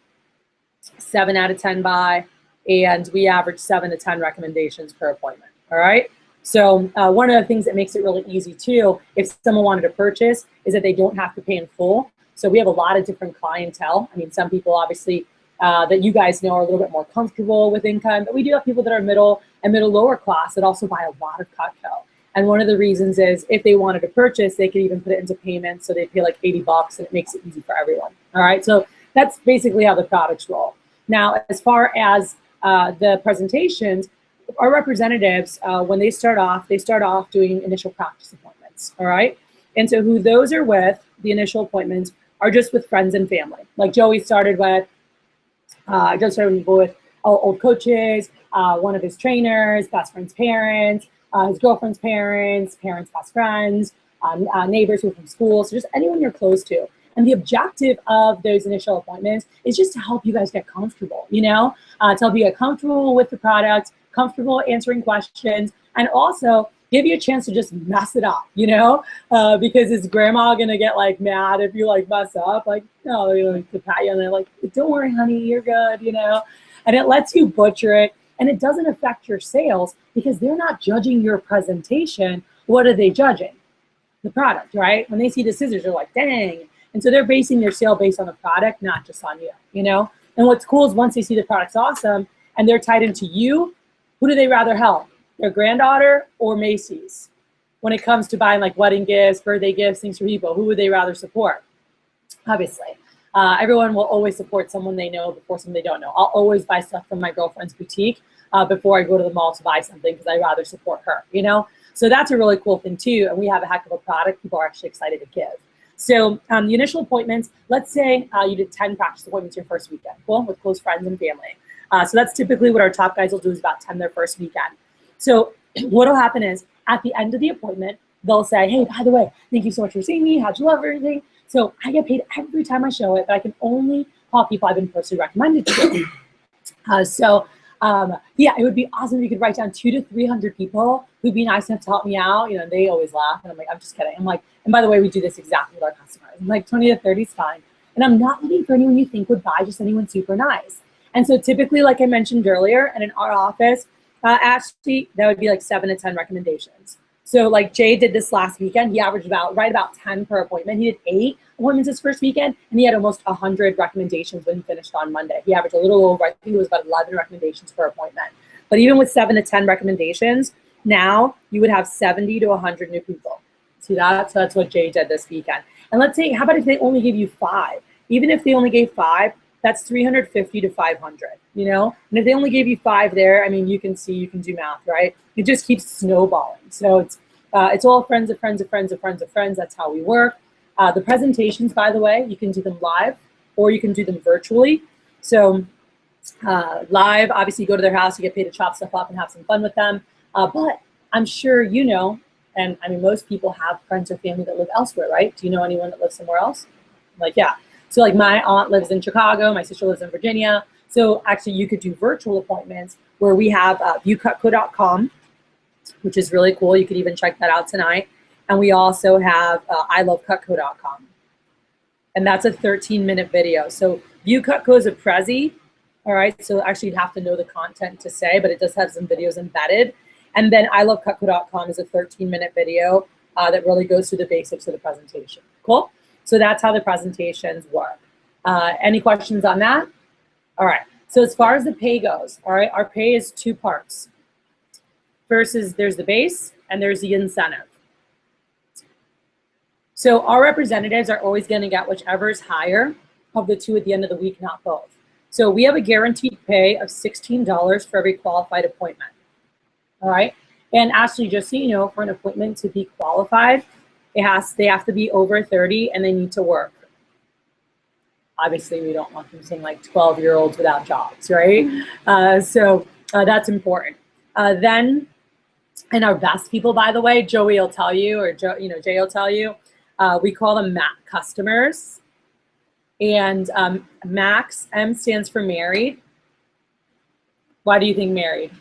7 out of 10 buy, and we average 7 to 10 recommendations per appointment, all right? So one of the things that makes it really easy too, if someone wanted to purchase, is that they don't have to pay in full. So we have a lot of different clientele. I mean, some people obviously that you guys know are a little bit more comfortable with income, but we do have people that are middle and middle lower class that also buy a lot of Cutco. And one of the reasons is if they wanted to purchase, they could even put it into payments. So they pay like $80 and it makes it easy for everyone. All right, so that's basically how the products roll. Now, as far as the presentations, our representatives, when they start off doing initial practice appointments, all right? And so who those are with, the initial appointments, are just with friends and family. Like Joey started with, old coaches, one of his trainers, best friend's parents, his girlfriend's parents, best friends, neighbors who are from school, so just anyone you're close to. And the objective of those initial appointments is just to help you guys get comfortable, you know, to help you get comfortable with the product, comfortable answering questions, and also give you a chance to just mess it up, you know, because is grandma gonna get like mad if you like mess up? Like, no, you know, to pat you and they're like, don't worry, honey, you're good, you know, and it lets you butcher it, and it doesn't affect your sales because they're not judging your presentation. What are they judging? The product, right? When they see the scissors, they're like, dang. And so they're basing their sale based on the product, not just on you, you know? And what's cool is once they see the product's awesome and they're tied into you, who do they rather help? Their granddaughter or Macy's? When it comes to buying like wedding gifts, birthday gifts, things for people, who would they rather support? Obviously. Everyone will always support someone they know before someone they don't know. I'll always buy stuff from my girlfriend's boutique before I go to the mall to buy something because I'd rather support her, you know? So that's a really cool thing too. And we have a heck of a product people are actually excited to give. So the initial appointments, let's say you did 10 practice appointments your first weekend, cool, with close friends and family. So that's typically what our top guys will do is about 10 their first weekend. So what will happen is at the end of the appointment, they'll say, hey, by the way, thank you so much for seeing me. How'd you love everything? So I get paid every time I show it, but I can only call people I've been personally recommended to. Yeah, it would be awesome if you could write down 200 to 300 people who'd be nice enough to help me out. You know, they always laugh, and I'm like, I'm just kidding. I'm like, and by the way, we do this exactly with our customers. I'm like, 20 to 30 is fine. And I'm not looking for anyone you think would buy, just anyone super nice. And so typically, like I mentioned earlier, and in our office, actually, that would be like 7 to 10 recommendations. So like Jay did this last weekend, he averaged right about 10 per appointment. He did 8 appointments his first weekend, and he had almost 100 recommendations when he finished on Monday. He averaged a little over, I think it was about 11 recommendations per appointment. But even with 7 to 10 recommendations, now you would have 70 to 100 new people. See that? So that's what Jay did this weekend. And let's say, how about if they only give you 5? Even if they only gave 5, that's 350 to 500, you know? And if they only gave you 5 there, I mean, you can see, you can do math, right? It just keeps snowballing. So it's all friends of friends of friends of friends of friends. That's how we work. The presentations, by the way, you can do them live or you can do them virtually. So live, obviously you go to their house, you get paid to chop stuff up and have some fun with them. But I'm sure you know, and I mean, most people have friends or family that live elsewhere, right? Do you know anyone that lives somewhere else? Like, yeah. So like my aunt lives in Chicago, my sister lives in Virginia. So actually you could do virtual appointments where we have viewcutco.com, which is really cool. You could even check that out tonight. And we also have ilovecutco.com. And that's a 13-minute video. So ViewCutco is a Prezi, All right, so actually you'd have to know the content to say, but it does have some videos embedded. And then ilovecutco.com is a 13-minute video that really goes through the basics of the presentation. Cool? So that's how the presentations work. Any questions on that? All right, so as far as the pay goes, all right, our pay is 2 parts. First is there's the base and there's the incentive. So our representatives are always going to get whichever is higher of the 2 at the end of the week, not both. So we have a guaranteed pay of $16 for every qualified appointment. All right. And actually, just so you know, for an appointment to be qualified, they have to be over 30 and they need to work. Obviously, we don't want them saying like 12-year-olds without jobs, right? So that's important. Then, and our best people, by the way, Joey will tell you, or Jay will tell you, we call them MAC customers. And MAX, M stands for married. Why do you think married?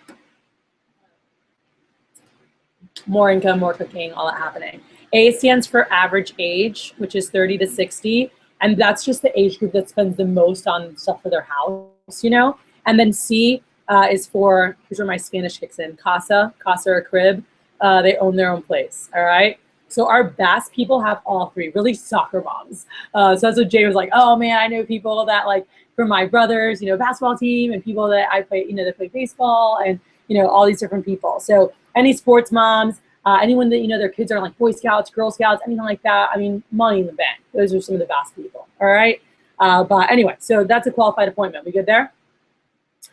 More income, more cooking, all that happening. A stands for average age, which is 30 to 60. And that's just the age group that spends the most on stuff for their house, you know? And then C is for, here's where my Spanish kicks in, casa or crib. They own their own place, all right? So our best people have all 3, really soccer moms. So that's what Jay was like, oh man, I know people that like from my brother's, basketball team, and people that I play, that play baseball, and, all these different people. So any sports moms, anyone that, their kids are like Boy Scouts, Girl Scouts, anything like that. I mean, money in the bank. Those are some of the best people, all right? But anyway, so that's a qualified appointment. We good there?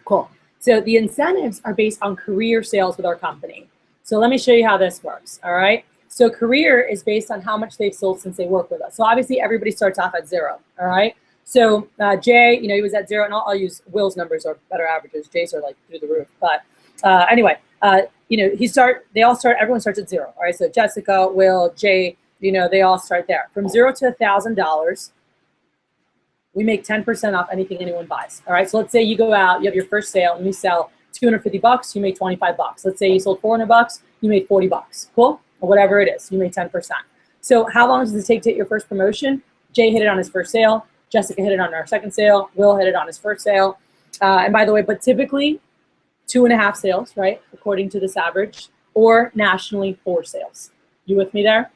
Cool. So the incentives are based on career sales with our company. So let me show you how this works, all right? So career is based on how much they've sold since they work with us. So obviously everybody starts off at 0, all right? So Jay, he was at 0, and I'll use Will's numbers or better averages. Jay's are like through the roof. But anyway, everyone starts at 0, all right? So Jessica, Will, Jay, they all start there. From 0 to $1,000, we make 10% off anything anyone buys, all right? So let's say you go out, you have your first sale, and you sell $250, you make $25. Let's say you sold $400, you made $40, cool? Or whatever it is, you made 10%. So how long does it take to hit your first promotion? Jay hit it on his first sale. Jessica hit it on our second sale. Will hit it on his first sale. And by the way, but typically 2.5 sales, right? According to this average, or nationally 4 sales. You with me there?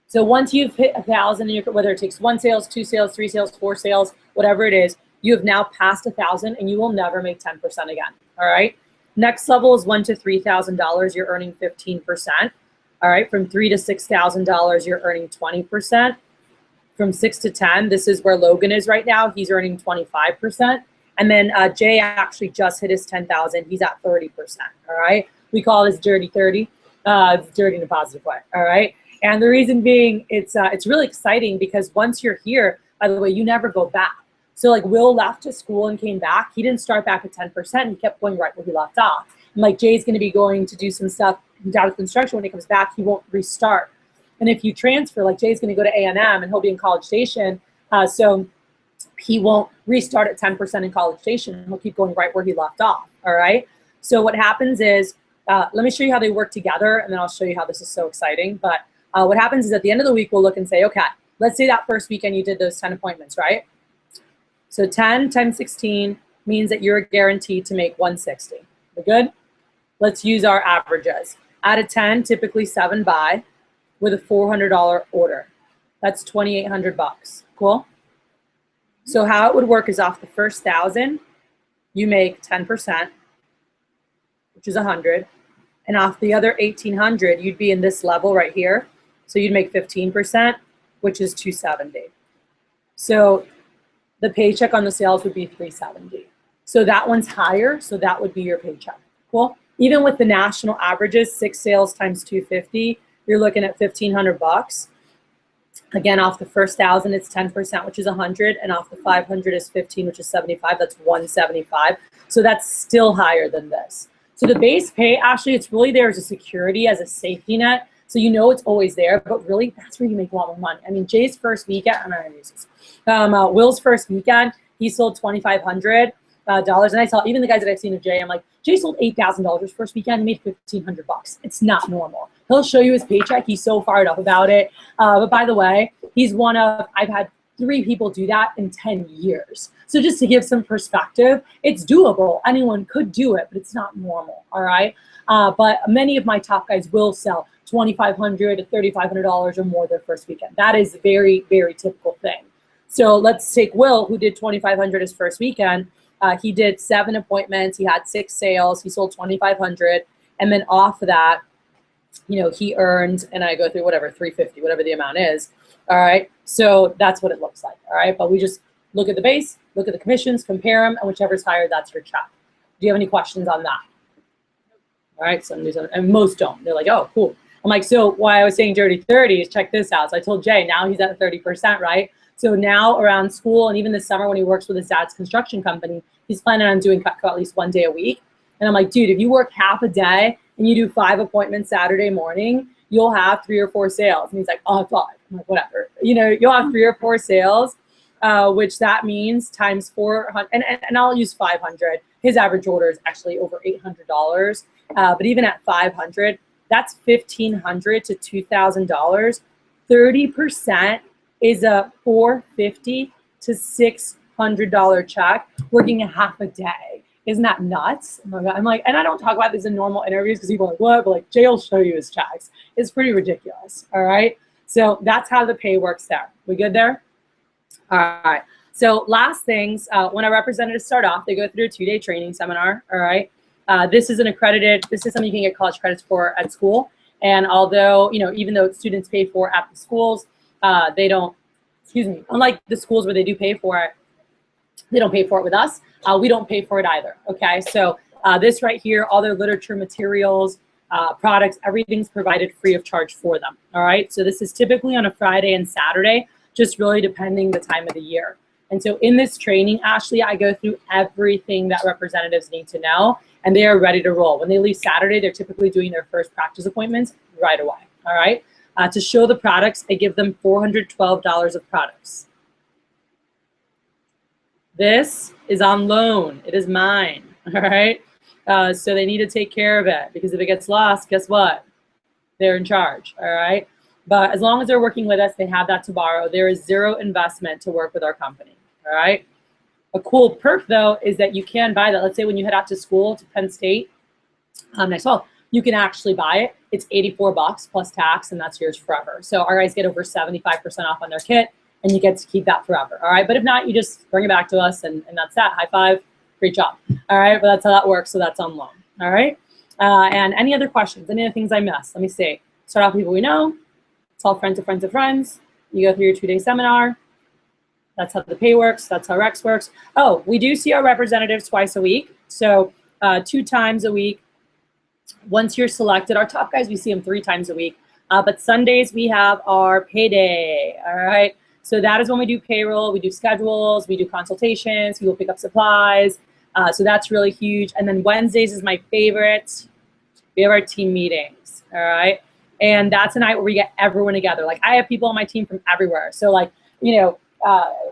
So once you've hit 1,000, whether it takes 1 sales, 2 sales, 3 sales, 4 sales, whatever it is, you have now passed 1,000 and you will never make 10% again, all right? Next level is $1,000 to $3,000. You're earning 15%. All right, from $3,000 to $6,000, you're earning 20%. From 6 to 10, this is where Logan is right now. He's earning 25%. And then Jay actually just hit his 10,000. He's at 30%. All right, we call this dirty 30. It's dirty in a positive way. All right, and the reason being, it's really exciting because once you're here, by the way, you never go back. So like Will left to school and came back. He didn't start back at 10%. He kept going right where he left off. And like Jay's going to be going to do some stuff down with construction. When he comes back, he won't restart. And if you transfer, like Jay's going to go to A&M and he'll be in College Station. So he won't restart at 10% in College Station. He'll keep going right where he left off. All right. So what happens is, let me show you how they work together, and then I'll show you how this is so exciting. But what happens is at the end of the week, we'll look and say, okay, let's say that first weekend you did those 10 appointments, right? So 10 times 16 means that you're guaranteed to make 160. We good? Let's use our averages. Out of 10, typically 7 buy with a $400 order. That's $2,800. Cool? So how it would work is off the first 1,000, you make 10%, which is 100. And off the other 1,800, you'd be in this level right here. So you'd make 15%, which is 270. So the paycheck on the sales would be 370. So that one's higher, so that would be your paycheck. Cool? Even with the national averages, 6 sales times 250, you're looking at $1,500. Again, off the first 1,000, it's 10%, which is 100, and off the 500 is 15, which is 75. That's 175. So that's still higher than this. So the base pay, actually, it's really there as a security, as a safety net. So you know it's always there, but really that's where you make a lot more money. I mean, Jay's first weekend, I'm not gonna use this. Will's first weekend, he sold $2,500. And I tell even the guys that I've seen of Jay, I'm like, Jay sold $8,000 first weekend, he made $1,500. It's not normal. He'll show you his paycheck. He's so fired up about it. But by the way, he's one of, I've had 3 people do that in 10 years. So just to give some perspective, it's doable. Anyone could do it, but it's not normal, all right? But many of my top guys will sell $2,500 to $3,500 or more their first weekend. That is a very, very typical thing. So let's take Will, who did $2,500 his first weekend. He did 7 appointments. He had 6 sales. He sold $2,500. And then off of that, you know, he earned, and I go through whatever, $350, whatever the amount is. All right. So that's what it looks like. All right. But we just look at the base, look at the commissions, compare them, and whichever's higher, that's your check. Do you have any questions on that? All right. Some news, and most don't. They're like, oh, cool. I'm like, so why I was saying dirty 30 is check this out. So I told Jay, now he's at 30%, right? So now around school and even this summer when he works with his dad's construction company, he's planning on doing Cutco at least 1 day a week. And I'm like, dude, if you work half a day and you do 5 appointments Saturday morning, you'll have 3 or 4 sales. And he's like, oh, 5. I'm like, whatever. You know, you'll have 3 or 4 sales, which that means times 400, and I'll use 500. His average order is actually over $800. But even at 500, that's $1,500 to $2,000. 30% is a $450 to $600 check working a half a day. Isn't that nuts? Oh my God. I'm like, and I don't talk about this in normal interviews because people are like, what? But like, Jay will show you his checks. It's pretty ridiculous. All right. So that's how the pay works there. We good there? All right. So last things, when our representatives start off, they go through a 2-day training seminar. All right. This is this is something you can get college credits for at school. And although, you know, even though students pay for at the schools, they don't, unlike the schools where they do pay for it, they don't pay for it with us. We don't pay for it either, okay? So this right here, all their literature materials, products, everything's provided free of charge for them, all right? So this is typically on a Friday and Saturday, just really depending the time of the year. And so in this training, Ashley, I go through everything that representatives need to know, and they are ready to roll. When they leave Saturday, they're typically doing their first practice appointments right away, all right? To show the products, I give them $412 of products. This is on loan. It is mine, all right? So they need to take care of it because if it gets lost, guess what? They're in charge, all right? But as long as they're working with us, they have that to borrow. There is 0 investment to work with our company, all right? A cool perk, though, is that you can buy that. Let's say when you head out to school, to Penn State, next fall, you can actually buy it. It's $84 plus tax, and that's yours forever. So our guys get over 75% off on their kit, and you get to keep that forever, all right? But if not, you just bring it back to us, and that's that. High five, great job, all right? But that's how that works, so that's on loan, all right? And any other questions, any other things I missed? Let me see. Start off with people we know. It's all friends of friends of friends. You go through your 2-day seminar. That's how the pay works. That's how Rex works. Oh, we do see our representatives twice a week. So 2 times a week. Once you're selected, our top guys, we see them 3 times a week. But Sundays, we have our payday, all right? So that is when we do payroll, we do schedules, we do consultations, we will pick up supplies. So that's really huge. And then Wednesdays is my favorite. We have our team meetings, all right? And that's a night where we get everyone together. Like I have people on my team from everywhere. So like, you know,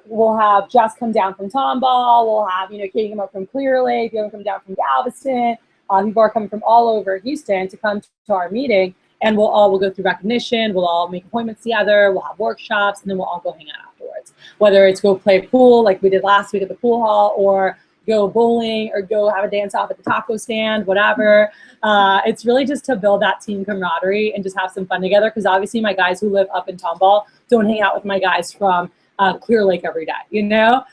we'll have Jess come down from Tomball. We'll have, you know, Katie come up from Clear Lake. People come down from Galveston. People are coming from all over Houston to come to our meeting. And we'll go through recognition. We'll all make appointments together. We'll have workshops, and then we'll all go hang out afterwards. Whether it's go play pool like we did last week at the pool hall, or go bowling, or go have a dance off at the taco stand, whatever. It's really just to build that team camaraderie and just have some fun together. Because obviously my guys who live up in Tomball don't hang out with my guys from Clear Lake every day, you know?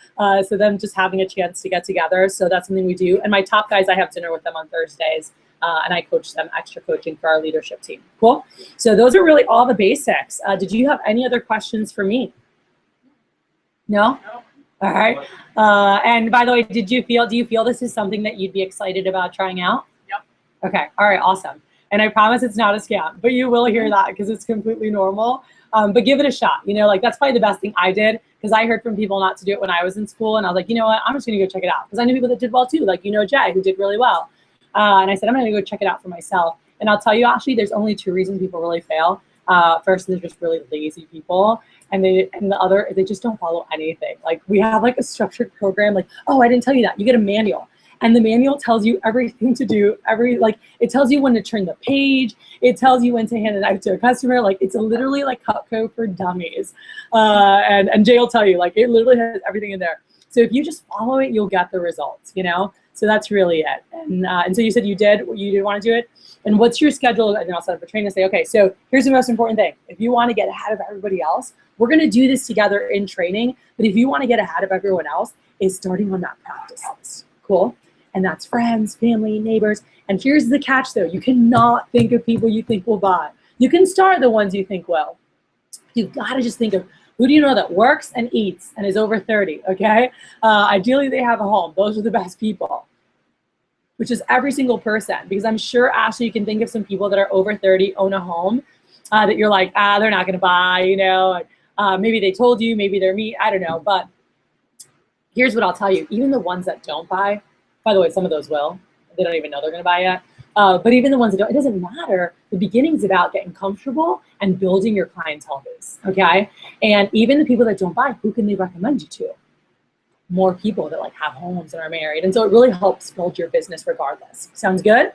So them just having a chance to get together. So that's something we do. And my top guys, I have dinner with them on Thursdays. And I coach them, extra coaching for our leadership team. Cool. So those are really all the basics. Did you have any other questions for me? No? All right. And by the way, do you feel this is something that you'd be excited about trying out? Yep. Okay. All right. Awesome. And I promise it's not a scam, but you will hear that because it's completely normal. But give it a shot. You know, like that's probably the best thing I did because I heard from people not to do it when I was in school. And I was like, you know what? I'm just going to go check it out because I knew people that did well too. Like, you know, Jay, who did really well. And I said, I'm going to go check it out for myself. And I'll tell you, actually, there's only 2 reasons people really fail. First, they're just really lazy people. And the other, they just don't follow anything. Like we have like a structured program, like, oh, I didn't tell you that. You get a manual. And the manual tells you everything to do, it tells you when to turn the page, it tells you when to hand it out to a customer. Like, it's literally like Cutco for dummies. And Jay will tell you, like, it literally has everything in there. So if you just follow it, you'll get the results, you know? So that's really it. And so you said you did want to do it. And what's your schedule? And then I'll set up a training and say, okay, so here's the most important thing. If you want to get ahead of everybody else, we're going to do this together in training. But if you want to get ahead of everyone else, is starting on that practice list. Cool? And that's friends, family, neighbors. And here's the catch, though. You cannot think of people you think will buy. You can start the ones you think will. You've got to just think of, who do you know that works and eats and is over 30, okay? Ideally, they have a home. Those are the best people, which is every single person. Because I'm sure, Ashley, you can think of some people that are over 30, own a home, that you're like, they're not going to buy, you know. Maybe they told you, maybe they're me, I don't know. But here's what I'll tell you. Even the ones that don't buy, by the way, some of those will. They don't even know they're going to buy yet. But even the ones that don't, it doesn't matter. The beginning's about getting comfortable and building your clientele base, okay? And even the people that don't buy, who can they recommend you to? More people that like have homes and are married. And so it really helps build your business regardless. Sounds good?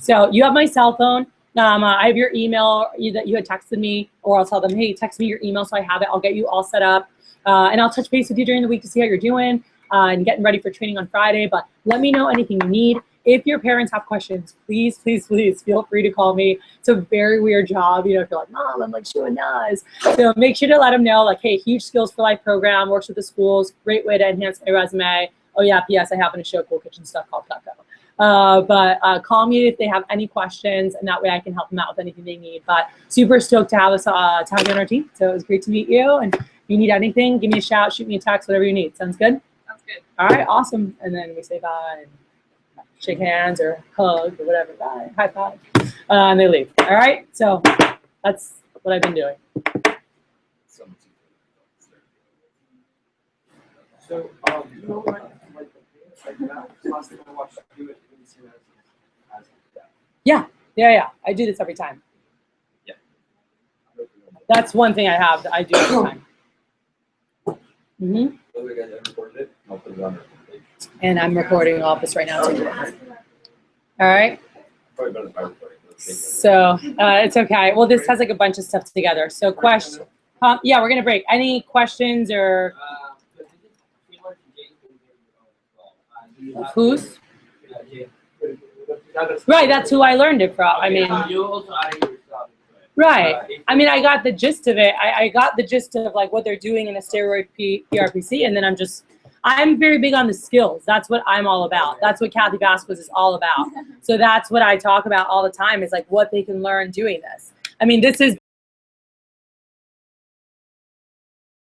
So you have my cell phone. I have your email that you had texted me, or I'll tell them, hey, text me your email so I have it. I'll get you all set up. And I'll touch base with you during the week to see how you're doing and getting ready for training on Friday. But let me know anything you need. If your parents have questions, please, please, please feel free to call me. It's a very weird job. You know, if you're like, Mom, I'm like showing Nas. So make sure to let them know, like, hey, huge Skills for Life program, works with the schools, great way to enhance my resume. Oh yeah, P.S. I happen to show cool kitchen stuff called Cutco. But call me if they have any questions, and that way I can help them out with anything they need. But super stoked to have us tag on our team. So it was great to meet you. And if you need anything, give me a shout, shoot me a text, whatever you need. Sounds good? Sounds good. All right, awesome. And then we say bye and shake hands or hug or whatever. Bye, high five. And they leave. All right, so that's what I've been doing. So, you know what, like that last time I watched you do it, you see that as that. Yeah, I do this every time. Yeah. That's one thing I have that I do every time. And I'm recording all this right now too. All right. Probably better than my recording. So it's okay. Well, this has like a bunch of stuff together. So question, yeah, we're gonna break. Any questions or whose? Right, that's who I learned it from. I mean, right. I mean, I got the gist of it. I got the gist of like what they're doing in a steroid PRPC, and then I'm very big on the skills. That's what I'm all about. That's what Kathy Vasquez is all about. So that's what I talk about all the time is like what they can learn doing this. I mean, this is